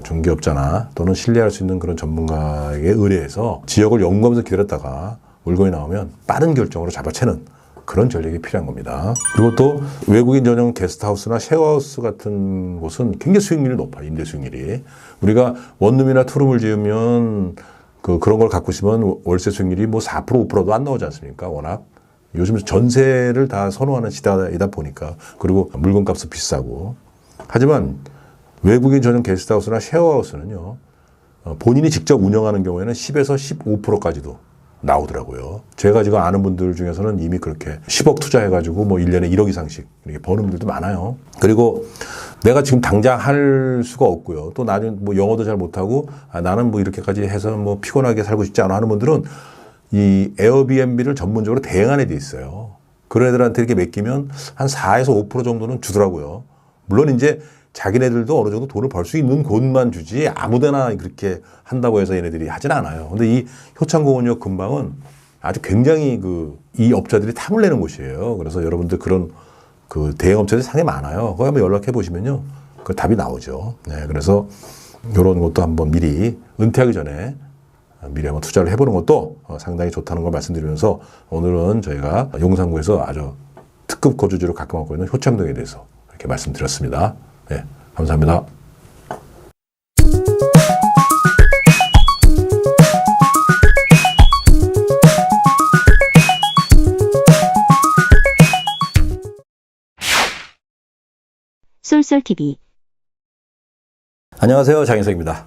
Speaker 2: 중개업자나 또는 신뢰할 수 있는 그런 전문가에게 의뢰해서 지역을 연구하면서 기다렸다가 물건이 나오면 빠른 결정으로 잡아채는 그런 전략이 필요한 겁니다. 그리고 또 외국인 전용 게스트하우스나 쉐어하우스 같은 곳은 굉장히 수익률이 높아요. 임대 수익률이. 우리가 원룸이나 투룸을 지으면 그런 걸 갖고 있으면 월세 수익률이 뭐 4%, 5%도 안 나오지 않습니까? 워낙. 요즘 전세를 다 선호하는 시대이다 보니까. 그리고 물건값은 비싸고. 하지만 외국인 전용 게스트하우스나 쉐어하우스는요. 본인이 직접 운영하는 경우에는 10에서 15%까지도 나오더라고요. 제가 지금 아는 분들 중에서는 이미 그렇게 10억 투자해가지고 뭐 1년에 1억 이상씩 이렇게 버는 분들도 많아요. 그리고 내가 지금 당장 할 수가 없고요. 또 나중에 뭐 영어도 잘 못하고 나는 뭐 이렇게까지 해서 뭐 피곤하게 살고 싶지 않아 하는 분들은 이 에어비앤비를 전문적으로 대행하는 데 있어요. 그런 애들한테 이렇게 맡기면 한 4에서 5% 정도는 주더라고요. 물론 이제 자기네들도 어느 정도 돈을 벌 수 있는 곳만 주지 아무데나 그렇게 한다고 해서 얘네들이 하진 않아요. 근데 이 효창공원역 근방은 아주 굉장히 이 업자들이 탐을 내는 곳이에요. 그래서 여러분들 그런 대행 업체들이 상당히 많아요. 거기 한번 연락해 보시면요. 그 답이 나오죠. 네, 그래서 이런 것도 한번 미리 은퇴하기 전에 미리 한번 투자를 해보는 것도 상당히 좋다는 걸 말씀드리면서 오늘은 저희가 용산구에서 아주 특급 거주지로 가까워하고 있는 효창동에 대해서 이렇게 말씀드렸습니다. 네, 감사합니다.
Speaker 1: 쏠쏠TV.
Speaker 2: 안녕하세요. 장인석입니다.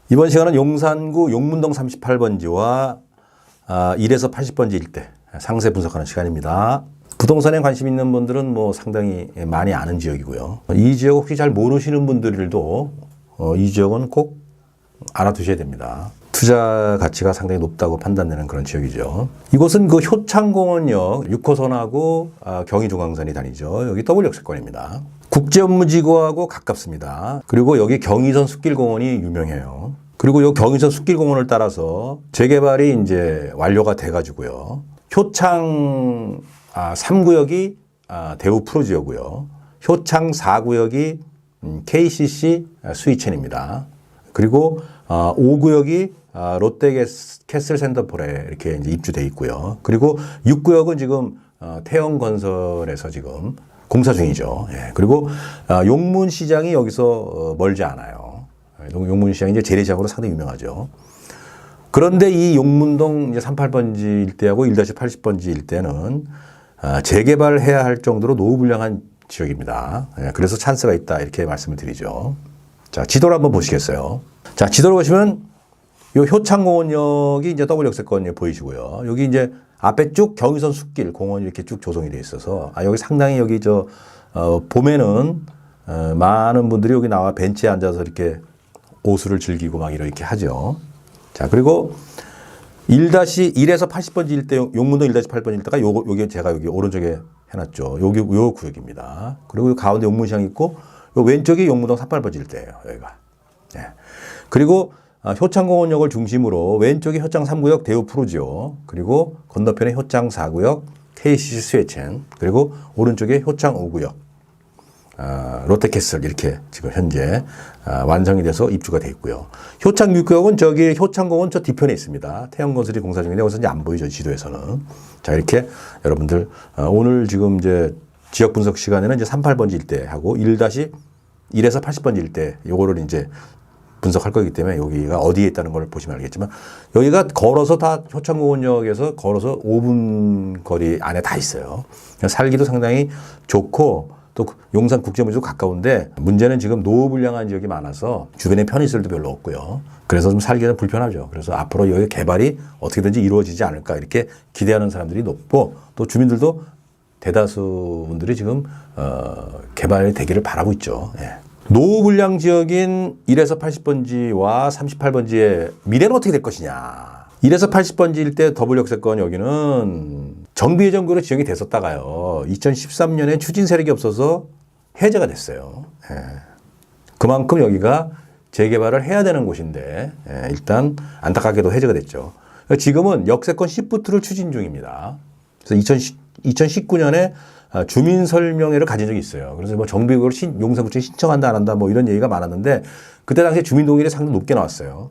Speaker 2: 이번 시간은 용산구 용문동 38번지와 1에서 80번지 일대 상세 분석하는 시간입니다. 부동산에 관심 있는 분들은 뭐 상당히 많이 아는 지역이고요. 이 지역 혹시 잘 모르시는 분들도 이 지역은 꼭 알아두셔야 됩니다. 투자 가치가 상당히 높다고 판단되는 그런 지역이죠. 이곳은 그 효창공원역 6호선하고 경의중앙선이 다니죠. 여기 더블 역세권입니다. 국제업무지구하고 가깝습니다. 그리고 여기 경의선 숲길공원이 유명해요. 그리고 이 경의선 숲길공원을 따라서 재개발이 이제 완료가 돼가지고요. 효창 3구역이 대우 프로지오고요. 효창 4구역이 KCC 스위첸입니다. 그리고 5구역이 롯데캐슬 센터폴에 이렇게 이제 입주돼 있고요. 그리고 6구역은 지금 태영건설에서 지금 공사 중이죠. 예. 그리고 용문시장이 여기서 멀지 않아요. 용문시장이 이제 재래시장으로 상당히 유명하죠. 그런데 이 용문동 이제 38번지 일대하고 1-80번지 일대는 재개발을 해야 할 정도로 노후불량한 지역입니다. 예. 그래서 찬스가 있다 이렇게 말씀을 드리죠. 자, 지도를 한번 보시겠어요? 자, 지도를 보시면 요 효창공원역이 이제 더블 역세권 보이시고요. 여기 이제 앞에 쭉 경의선 숲길 공원이 이렇게 쭉 조성이 되어 있어서 여기 상당히 여기 봄에는 많은 분들이 여기 나와 벤치에 앉아서 이렇게 오수를 즐기고 막 이렇게 하죠. 자, 그리고 1-1에서 80번지 일대 용문동 1-8번지 일대가 요게 제가 여기 오른쪽에 해놨죠. 요 구역입니다. 그리고 가운데 용문시장 있고 요 왼쪽이 용문동 38번지 일대예요. 여기가. 네. 그리고 효창공원역을 중심으로 왼쪽이 효창 3구역 대우 프로지오, 그리고 건너편에 효창 4구역 KCC 스웨첸, 그리고 오른쪽에 효창 5구역 롯데캐슬 이렇게 지금 현재 완성이 돼서 입주가 돼 있고요. 효창 6구역은 저기 효창공원 저 뒤편에 있습니다. 태영건설이 공사 중인데 여기서 이제 안 보이죠, 지도에서는. 자, 이렇게 여러분들 오늘 지금 이제 지역 분석 시간에는 이제 38번지 일대하고 1-1에서 80번지 일대 요거를 이제 분석할 거기 때문에 여기가 어디에 있다는 걸 보시면 알겠지만 여기가 걸어서 다 효창공원역에서 걸어서 5분 거리 안에 다 있어요. 살기도 상당히 좋고 또 용산 국제물도 가까운데 문제는 지금 노후불량한 지역이 많아서 주변에 편의시설도 별로 없고요. 그래서 좀 살기는 불편하죠. 그래서 앞으로 여기 개발이 어떻게든지 이루어지지 않을까 이렇게 기대하는 사람들이 높고 또 주민들도 대다수 분들이 지금 개발이 되기를 바라고 있죠. 예. 노후불량 지역인 1에서 80번지와 38번지의 미래는 어떻게 될 것이냐. 1에서 80번지 일대 더블 역세권 여기는 정비예정구로 지정이 됐었다가요. 2013년에 추진 세력이 없어서 해제가 됐어요. 예. 그만큼 여기가 재개발을 해야 되는 곳인데 일단 안타깝게도 해제가 됐죠. 지금은 역세권 시프트를 추진 중입니다. 그래서 2019년에 주민설명회를 가진 적이 있어요. 그래서 뭐 정비구역으로 용산구청에 신청한다 안 한다 뭐 이런 얘기가 많았는데 그때 당시에 주민 동의율이 상당히 높게 나왔어요.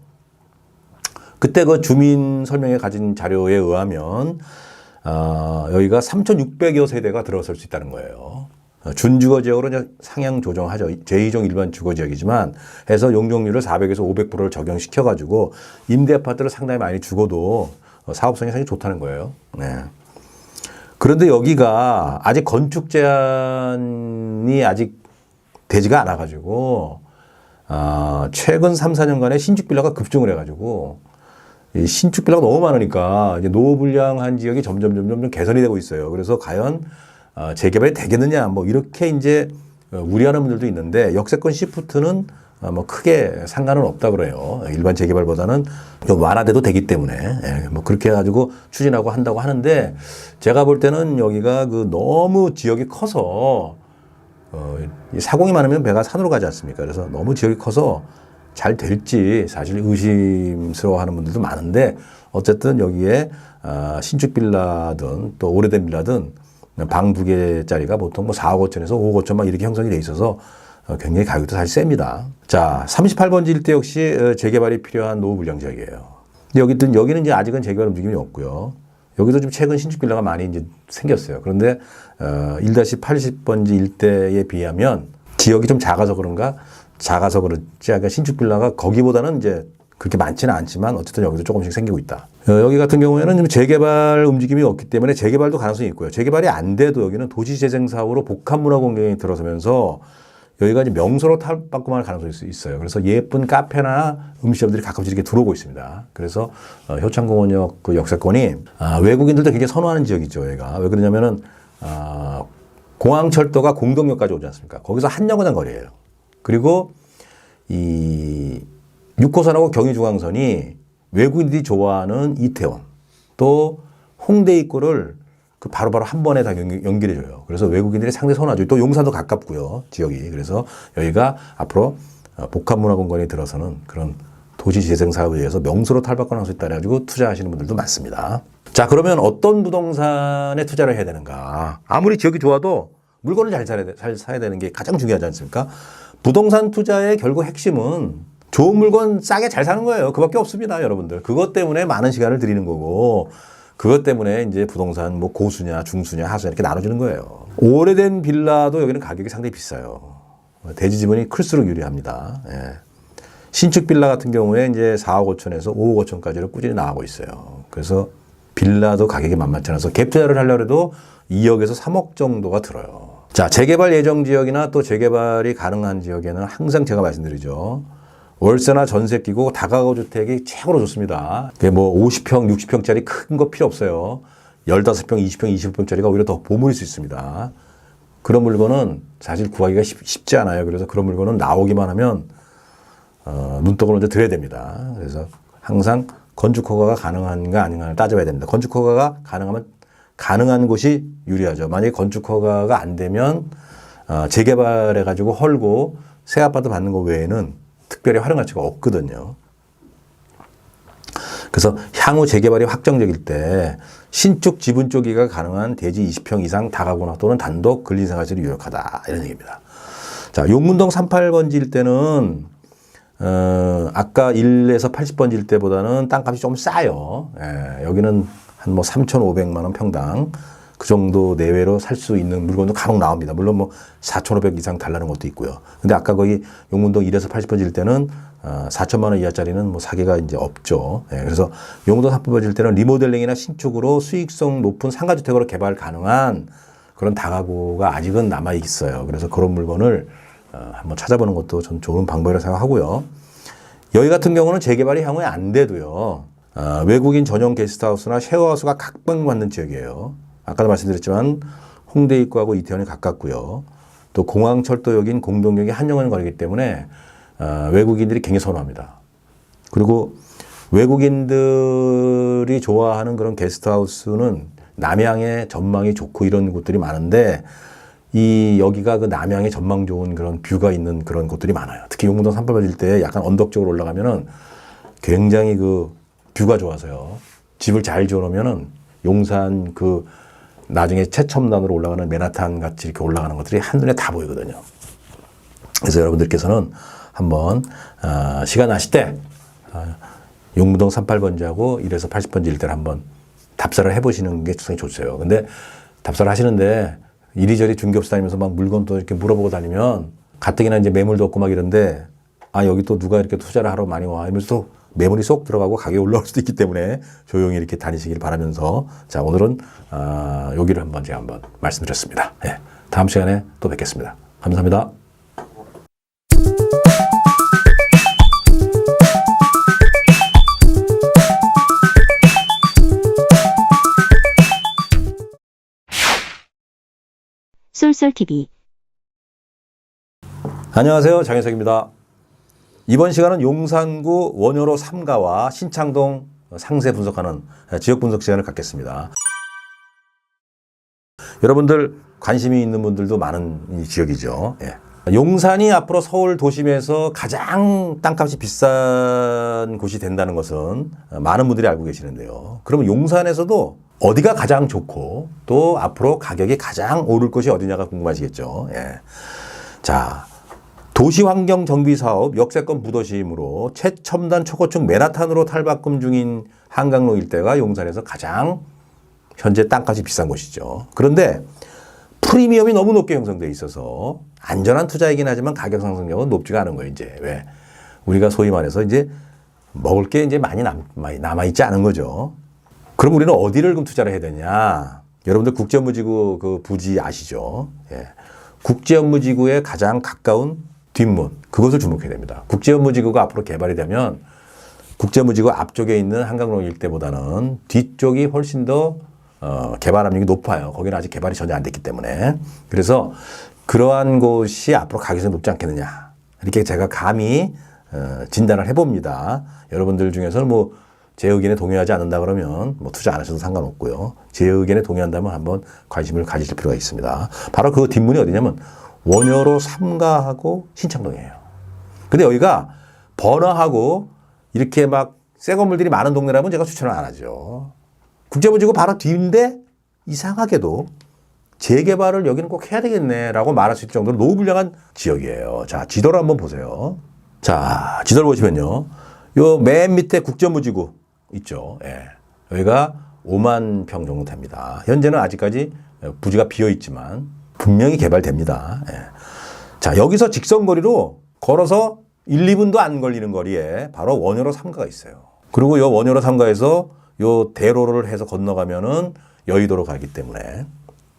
Speaker 2: 그때 그 주민 설명회 가진 자료에 의하면 여기가 3,600여 세대가 들어설 수 있다는 거예요. 준주거 지역으로 이제 상향 조정하죠. 제2종 일반 주거 지역이지만 해서 용적률을 400에서 500%를 적용시켜가지고 임대 아파트를 상당히 많이 주고도 사업성이 상당히 좋다는 거예요. 네. 그런데 여기가 아직 건축 제한이 아직 되지가 않아가지고 최근 3, 4년간에 신축 빌라가 급증을 해가지고 이 신축 빌라가 너무 많으니까 이제 노후불량한 지역이 점점 개선이 되고 있어요. 그래서 과연 재개발이 되겠느냐 뭐 이렇게 이제 우려하는 분들도 있는데 역세권 시프트는 뭐 크게 상관은 없다 그래요. 일반 재개발보다는 좀 완화돼도 되기 때문에 뭐 그렇게 해가지고 추진하고 한다고 하는데 제가 볼 때는 여기가 그 너무 지역이 커서 사공이 많으면 배가 산으로 가지 않습니까? 그래서 너무 지역이 커서 잘 될지 사실 의심스러워하는 분들도 많은데 어쨌든 여기에 신축 빌라든 또 오래된 빌라든 방 2개짜리가 보통 뭐 4억 5천에서 5억 5천 막 이렇게 형성이 돼 있어서 굉장히 가격도 사실 셉니다. 자, 38번지 일대 역시 재개발이 필요한 노후불량 지역이에요. 여기는 이제 아직은 재개발 움직임이 없고요. 여기도 좀 최근 신축 빌라가 많이 이제 생겼어요. 그런데 1-80번지 일대에 비하면 지역이 좀 작아서 그런가? 작아서 그렇지 약간 신축 빌라가 거기보다는 이제 그렇게 많지는 않지만 어쨌든 여기도 조금씩 생기고 있다. 여기 같은 경우에는 좀 재개발 움직임이 없기 때문에 재개발도 가능성이 있고요. 재개발이 안 돼도 여기는 도시재생 사업으로 복합문화공간이 들어서면서 여기가 이제 명소로 탈바꿈할 가능성이 있어요. 그래서 예쁜 카페나 음식점들이 가끔씩 이렇게 들어오고 있습니다. 그래서 효창공원역 그 역세권이 외국인들도 굉장히 선호하는 지역이죠. 여기가 왜 그러냐면은 공항철도가 공동역까지 오지 않습니까? 거기서 한 정거장 거리예요. 그리고 이 6호선하고 경의중앙선이 외국인들이 좋아하는 이태원 또 홍대 입구를 그 바로바로 한 번에 다 연결해줘요. 그래서 외국인들이 상당히 선호하죠. 또 용산도 가깝고요, 지역이. 그래서 여기가 앞으로 복합문화공간이 들어서는 그런 도시재생 사업에 의해서 명소로 탈바꿈할 수 있다 해가지고 투자하시는 분들도 많습니다. 자, 그러면 어떤 부동산에 투자를 해야 되는가? 아무리 지역이 좋아도 물건을 잘 사야 되는 게 가장 중요하지 않습니까? 부동산 투자의 결국 핵심은 좋은 물건 싸게 잘 사는 거예요. 그밖에 없습니다, 여러분들. 그것 때문에 많은 시간을 들이는 거고, 그것 때문에 이제 부동산 뭐 고수냐, 중수냐, 하수냐 이렇게 나눠지는 거예요. 오래된 빌라도 여기는 가격이 상당히 비싸요. 대지 지분이 클수록 유리합니다. 예. 신축 빌라 같은 경우에 이제 4억 5천에서 5억 5천까지를 꾸준히 나가고 있어요. 그래서 빌라도 가격이 만만치 않아서 갭 투자를 하려고 해도 2억에서 3억 정도가 들어요. 자, 재개발 예정 지역이나 또 재개발이 가능한 지역에는 항상 제가 말씀드리죠. 월세나 전세 끼고 다가구 주택이 최고로 좋습니다. 그게 뭐 50평, 60평짜리 큰 거 필요 없어요. 15평, 20평, 25평짜리가 오히려 더 보물일 수 있습니다. 그런 물건은 사실 구하기가 쉽지 않아요. 그래서 그런 물건은 나오기만 하면 눈독을 먼저 들여야 됩니다. 그래서 항상 건축 허가가 가능한가 아닌가를 따져봐야 됩니다. 건축 허가가 가능하면 가능한 곳이 유리하죠. 만약에 건축 허가가 안 되면 재개발해가지고 헐고 새 아파트 받는 거 외에는 특별히 활용 가치가 없거든요. 그래서 향후 재개발이 확정적일 때 신축 지분 쪼개기가 가능한 대지 20평 이상 다가구나 또는 단독 근린생활시설이 유력하다 이런 얘기입니다. 자, 용문동 38번지일 때는 아까 1에서 80번지일 때보다는 땅값이 좀 싸요. 예, 여기는 한 뭐 3,500만 원 평당 그 정도 내외로 살 수 있는 물건도 간혹 나옵니다. 물론 뭐 4,500 이상 달라는 것도 있고요. 근데 아까 거기 용문동 1에서 80번지일 때는 4천만 원 이하짜리는 뭐 사기가 이제 없죠. 예, 그래서 용문동 38번지일 때는 리모델링이나 신축으로 수익성 높은 상가주택으로 개발 가능한 그런 다가구가 아직은 남아 있어요. 그래서 그런 물건을 한번 찾아보는 것도 전 좋은 방법이라고 생각하고요. 여기 같은 경우는 재개발이 향후에 안 돼도요. 외국인 전용 게스트하우스나 쉐어하우스가 각광받는 지역이에요. 아까도 말씀드렸지만 홍대 입구하고 이태원이 가깝고요. 또 공항철도역인 공동역이 한정원에 거리기 때문에 외국인들이 굉장히 선호합니다. 그리고 외국인들이 좋아하는 그런 게스트하우스는 남향의 전망이 좋고 이런 곳들이 많은데 여기가 그 남향의 전망 좋은 그런 뷰가 있는 그런 곳들이 많아요. 특히 용문동 38번지일 때 약간 언덕 쪽으로 올라가면은 굉장히 그 뷰가 좋아서요. 집을 잘 지어놓으면은 용산 그 나중에 최첨단으로 올라가는 맨하탄 같이 이렇게 올라가는 것들이 한눈에 다 보이거든요. 그래서 여러분들께서는 한번 시간 나실 때 용무동 38번지하고 1에서 80번지 일대를 한번 답사를 해보시는 게 상당히 좋죠. 근데 답사를 하시는데 이리저리 중개업소 다니면서 막 물건 또 이렇게 물어보고 다니면 가뜩이나 이제 매물도 없고 막 이런데 아, 여기 또 누가 이렇게 투자를 하러 많이 와. 이러면서 또 매물이 쏙 들어가고 가격이 올라올 수도 있기 때문에 조용히 이렇게 다니시길 바라면서 자, 오늘은 여기를 한번 제가 한번 말씀드렸습니다. 예, 다음 시간에 또 뵙겠습니다. 감사합니다.
Speaker 1: 쏠쏠TV.
Speaker 2: 안녕하세요. 장혜석입니다. 이번 시간은 용산구 원효로 3가와 신창동 상세 분석하는 지역 분석 시간을 갖겠습니다. 여러분들 관심이 있는 분들도 많은 이 지역이죠. 예. 용산이 앞으로 서울 도심에서 가장 땅값이 비싼 곳이 된다는 것은 많은 분들이 알고 계시는데요. 그러면 용산에서도 어디가 가장 좋고 또 앞으로 가격이 가장 오를 곳이 어디냐가 궁금하시겠죠. 예. 자, 도시환경 정비 사업 역세권 부도심으로 최첨단 초고층 맨하탄으로 탈바꿈 중인 한강로 일대가 용산에서 가장 현재 땅값이 비싼 곳이죠. 그런데 프리미엄이 너무 높게 형성되어 있어서 안전한 투자이긴 하지만 가격 상승력은 높지가 않은 거예요. 이제 왜 우리가 소위 말해서 이제 먹을 게 이제 많이 남아 있지 않은 거죠. 그럼 우리는 어디를 그럼 투자를 해야 되냐? 여러분들 국제업무지구 그 부지 아시죠? 예. 국제업무지구에 가장 가까운 뒷문, 그것을 주목해야 됩니다. 국제업무지구가 앞으로 개발이 되면 국제업무지구 앞쪽에 있는 한강로 일대보다는 뒤쪽이 훨씬 더 개발 압력이 높아요. 거기는 아직 개발이 전혀 안 됐기 때문에. 그래서 그러한 곳이 앞으로 가격이 높지 않겠느냐. 이렇게 제가 감히 진단을 해봅니다. 여러분들 중에서는 뭐 제 의견에 동의하지 않는다 그러면 뭐 투자 안 하셔도 상관없고요. 제 의견에 동의한다면 한번 관심을 가지실 필요가 있습니다. 바로 그 뒷문이 어디냐면 원효로 3가하고 신창동이에요. 근데 여기가 번화하고 이렇게 막 새 건물들이 많은 동네라면 제가 추천을 안 하죠. 국제부지구 바로 뒤인데 이상하게도 재개발을 여기는 꼭 해야 되겠네라고 말할 수 있을 정도로 노후불량한 지역이에요. 자, 지도를 한번 보세요. 자, 지도를 보시면요. 요 맨 밑에 국제부지구 있죠. 예. 여기가 5만 평 정도 됩니다. 현재는 아직까지 부지가 비어 있지만 분명히 개발됩니다. 예. 자, 여기서 직선거리로 걸어서 1, 2분도 안 걸리는 거리에 바로 원효로 3가가 있어요. 그리고 이 원효로 3가에서 요 대로를 해서 건너가면은 여의도로 가기 때문에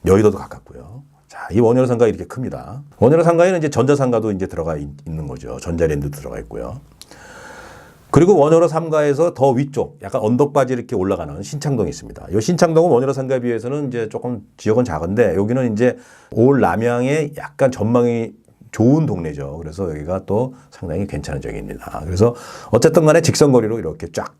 Speaker 2: 여의도도 가깝고요. 자, 이 원효로 3가 이렇게 큽니다. 원효로 3가에는 이제 전자상가도 이제 들어가 있는 거죠. 전자랜드 들어가 있고요. 그리고 원효로 3가에서 더 위쪽, 약간 언덕바지 이렇게 올라가는 신창동이 있습니다. 이 신창동은 원효로 3가에 비해서는 이제 조금 지역은 작은데 여기는 이제 올 남양의 약간 전망이 좋은 동네죠. 그래서 여기가 또 상당히 괜찮은 지역입니다. 그래서 어쨌든 간에 직선거리로 이렇게 쫙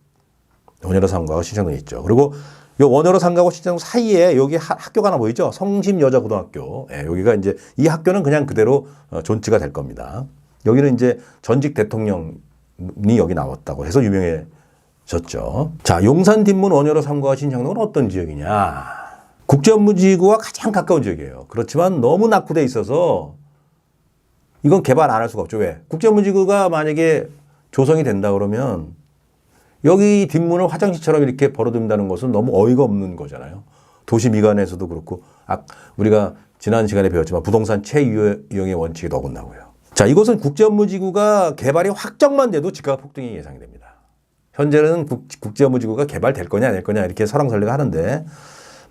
Speaker 2: 원효로 3가와 신창동이 있죠. 그리고 이 원효로 3가하고 신창동 사이에 여기 학교가 하나 보이죠? 성심여자고등학교. 예, 여기가 이제 이 학교는 그냥 그대로 존치가 될 겁니다. 여기는 이제 전직 대통령 이 여기 나왔다고 해서 유명해졌죠. 자, 용산 뒷문 원효로 3가와 신창동은 어떤 지역이냐? 국제업무지구와 가장 가까운 지역이에요. 그렇지만 너무 낙후돼 있어서 이건 개발 안 할 수가 없죠. 왜? 국제업무지구가 만약에 조성이 된다 그러면 여기 뒷문을 화장실처럼 이렇게 벌어둔다는 것은 너무 어이가 없는 거잖아요. 도시 미관에서도 그렇고 우리가 지난 시간에 배웠지만 부동산 최유형의 원칙이 어긋나고요. 자, 이곳은 국제업무지구가 개발이 확정만 돼도 집값 폭등이 예상이 됩니다. 현재는 국제업무지구가 개발될 거냐 안 될 거냐 이렇게 설왕설래가 하는데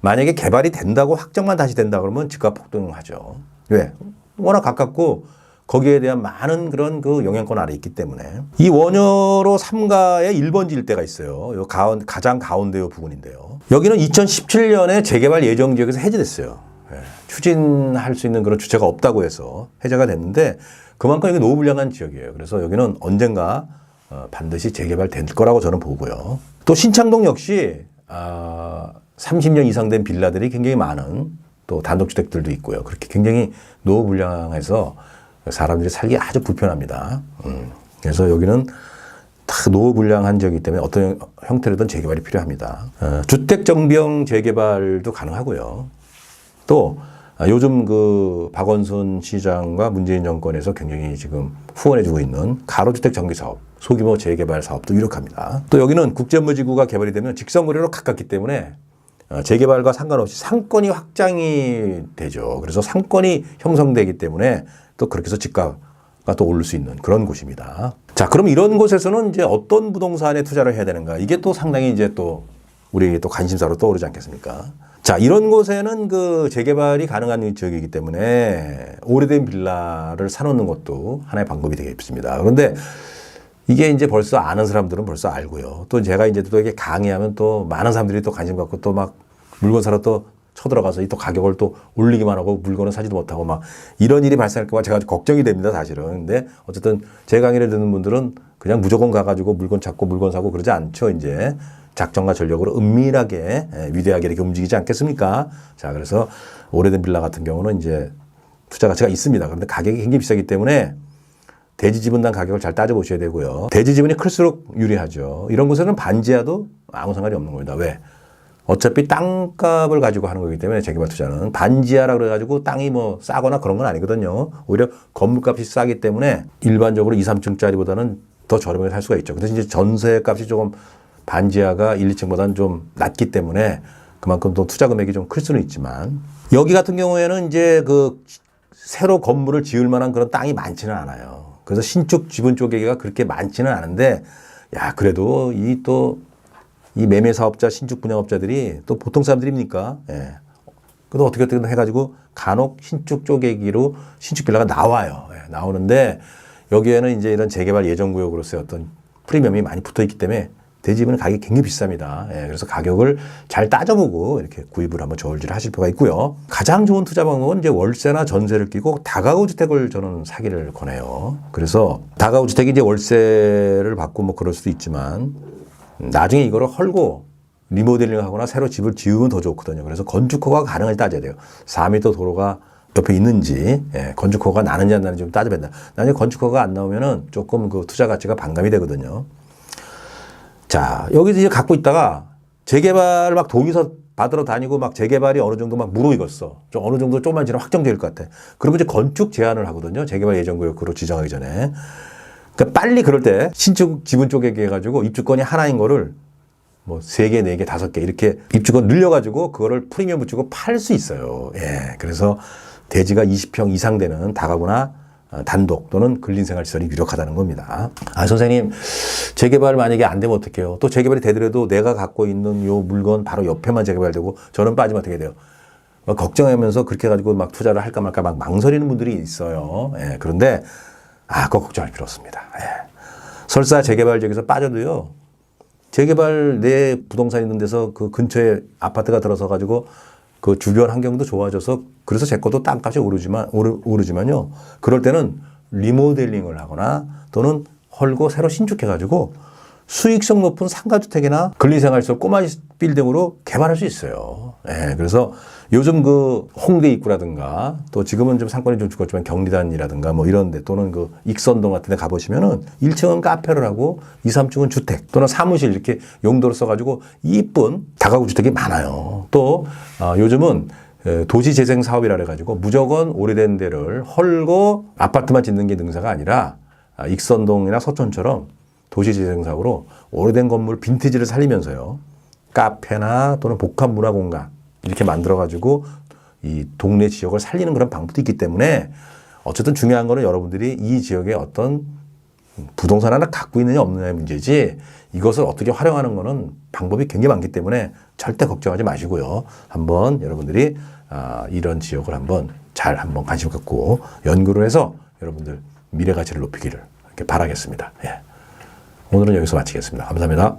Speaker 2: 만약에 개발이 된다고 확정만 다시 된다 그러면 집값 폭등하죠. 왜? 워낙 가깝고 거기에 대한 많은 그런 그 영향권 아래 있기 때문에 이 원효로 3가의 1번지 일대가 있어요. 요 가장 가운데 부분인데요. 여기는 2017년에 재개발 예정 지역에서 해제됐어요. 예, 추진할 수 있는 그런 주체가 없다고 해서 해제가 됐는데 그만큼 이게 노후불량한 지역이에요. 그래서 여기는 언젠가 반드시 재개발될 거라고 저는 보고요. 또 신창동 역시 30년 이상 된 빌라들이 굉장히 많은 또 단독주택들도 있고요. 그렇게 굉장히 노후불량해서 사람들이 살기 아주 불편합니다. 그래서 여기는 다 노후불량한 지역이기 때문에 어떤 형태로든 재개발이 필요합니다. 주택정비형 재개발도 가능하고요. 또 요즘 그 박원순 시장과 문재인 정권에서 굉장히 지금 후원해주고 있는 가로주택 정비사업, 소규모 재개발 사업도 유력합니다. 또 여기는 국제무지구가 개발이 되면 직선거리로 가깝기 때문에 재개발과 상관없이 상권이 확장이 되죠. 그래서 상권이 형성되기 때문에 또 그렇게 해서 집가가 또 오를 수 있는 그런 곳입니다. 자, 그럼 이런 곳에서는 이제 어떤 부동산에 투자를 해야 되는가? 이게 또 상당히 이제 또 우리 또 관심사로 떠오르지 않겠습니까? 자, 이런 곳에는 그 재개발이 가능한 지역이기 때문에 오래된 빌라를 사놓는 것도 하나의 방법이 되겠습니다. 그런데 이게 이제 벌써 아는 사람들은 벌써 알고요. 또 제가 이제 또 이게 강의하면 또 많은 사람들이 또 관심 갖고 또 막 물건 사러 또 쳐들어가서 또 가격을 또 올리기만 하고 물건을 사지도 못하고 막 이런 일이 발생할까 봐 제가 걱정이 됩니다, 사실은. 근데 어쨌든 제 강의를 듣는 분들은 그냥 무조건 가가지고 물건 찾고 물건 사고 그러지 않죠, 이제. 작전과 전력으로 은밀하게, 위대하게 이렇게 움직이지 않겠습니까? 자, 그래서 오래된 빌라 같은 경우는 이제 투자 가치가 있습니다. 그런데 가격이 굉장히 비싸기 때문에 대지 지분당 가격을 잘 따져보셔야 되고요. 대지 지분이 클수록 유리하죠. 이런 곳에는 반지하도 아무 상관이 없는 겁니다. 왜? 어차피 땅값을 가지고 하는 거기 때문에 재개발 투자는 반지하라 그래가지고 땅이 뭐 싸거나 그런 건 아니거든요. 오히려 건물값이 싸기 때문에 일반적으로 2, 3층짜리보다는 더 저렴하게 살 수가 있죠. 근데 이제 전세값이 조금 반지하가 1, 2층보다는 좀 낮기 때문에 그만큼 또 투자 금액이 좀 클 수는 있지만 여기 같은 경우에는 이제 그 새로 건물을 지을 만한 그런 땅이 많지는 않아요. 그래서 신축 지분 쪼개기가 그렇게 많지는 않은데 야, 그래도 이 매매 사업자, 신축 분양업자들이 또 보통 사람들입니까? 예. 그래도 어떻게 해가지고 간혹 신축 쪼개기로 신축 빌라가 나와요. 예, 나오는데 여기에는 이제 이런 재개발 예정구역으로서의 어떤 프리미엄이 많이 붙어 있기 때문에 대지분은 가격이 굉장히 비쌉니다. 예, 그래서 가격을 잘 따져보고 이렇게 구입을 한번 저울질을 하실 필요가 있고요. 가장 좋은 투자 방법은 이제 월세나 전세를 끼고 다가구 주택을 저는 사기를 권해요. 그래서 다가구 주택이 이제 월세를 받고 뭐 그럴 수도 있지만 나중에 이거를 헐고 리모델링 하거나 새로 집을 지으면 더 좋거든요. 그래서 건축허가 가능한지 따져야 돼요. 4m 도로가 옆에 있는지, 예, 건축허가 나는지 안 나는지 좀 따져야 된다. 나중에 건축허가 안 나오면은 조금 그 투자 가치가 반감이 되거든요. 자, 여기서 이제 갖고 있다가 재개발 막 동의서 받으러 다니고 막 재개발이 어느 정도 막 무르익었어. 좀 어느 정도 조금만 지나면 확정될 것 같아. 그러면 이제 건축 제한을 하거든요. 재개발 예정구역으로 지정하기 전에. 그러니까 빨리 그럴 때 신축 지분 쪼개기 해가지고 입주권이 하나인 거를 뭐 3개, 4개, 5개 이렇게 입주권 늘려가지고 그거를 프리미엄 붙이고 팔 수 있어요. 예. 그래서 대지가 20평 이상 되는 다가구나 단독 또는 근린생활시설이 유력하다는 겁니다. 아, 선생님, 재개발 만약에 안 되면 어떡해요? 또 재개발이 되더라도 내가 갖고 있는 요 물건 바로 옆에만 재개발되고 저는 빠지면 어떻게 돼요? 막 걱정하면서 그렇게 해가지고 막 투자를 할까 말까 막 망설이는 분들이 있어요. 예, 그런데, 그거 걱정할 필요 없습니다. 예. 설사 재개발 지역에서 빠져도요, 재개발 내 부동산 있는 데서 그 근처에 아파트가 들어서 가지고 그 주변 환경도 좋아져서 그래서 제 것도 땅값이 오르지만요. 그럴 때는 리모델링을 하거나 또는 헐고 새로 신축해가지고 수익성 높은 상가주택이나 근린생활시설 꼬마 빌딩으로 개발할 수 있어요. 예, 그래서 요즘 그 홍대 입구라든가 또 지금은 좀 상권이 좀 죽었지만 경리단이라든가 뭐 이런 데 또는 그 익선동 같은 데 가보시면은 1층은 카페를 하고 2, 3층은 주택 또는 사무실 이렇게 용도로 써가지고 이쁜 다가구 주택이 많아요. 또 요즘은 도시재생 사업이라 해가지고 무조건 오래된 데를 헐고 아파트만 짓는 게 능사가 아니라 익선동이나 서촌처럼 도시재생 사업으로 오래된 건물 빈티지를 살리면서요. 카페나 또는 복합 문화공간 이렇게 만들어가지고 이 동네 지역을 살리는 그런 방법도 있기 때문에 어쨌든 중요한 거는 여러분들이 이 지역에 어떤 부동산 하나 갖고 있느냐 없느냐의 문제지 이것을 어떻게 활용하는 거는 방법이 굉장히 많기 때문에 절대 걱정하지 마시고요. 한번 여러분들이 이런 지역을 한번 관심 갖고 연구를 해서 여러분들 미래 가치를 높이기를 이렇게 바라겠습니다. 예. 오늘은 여기서 마치겠습니다. 감사합니다.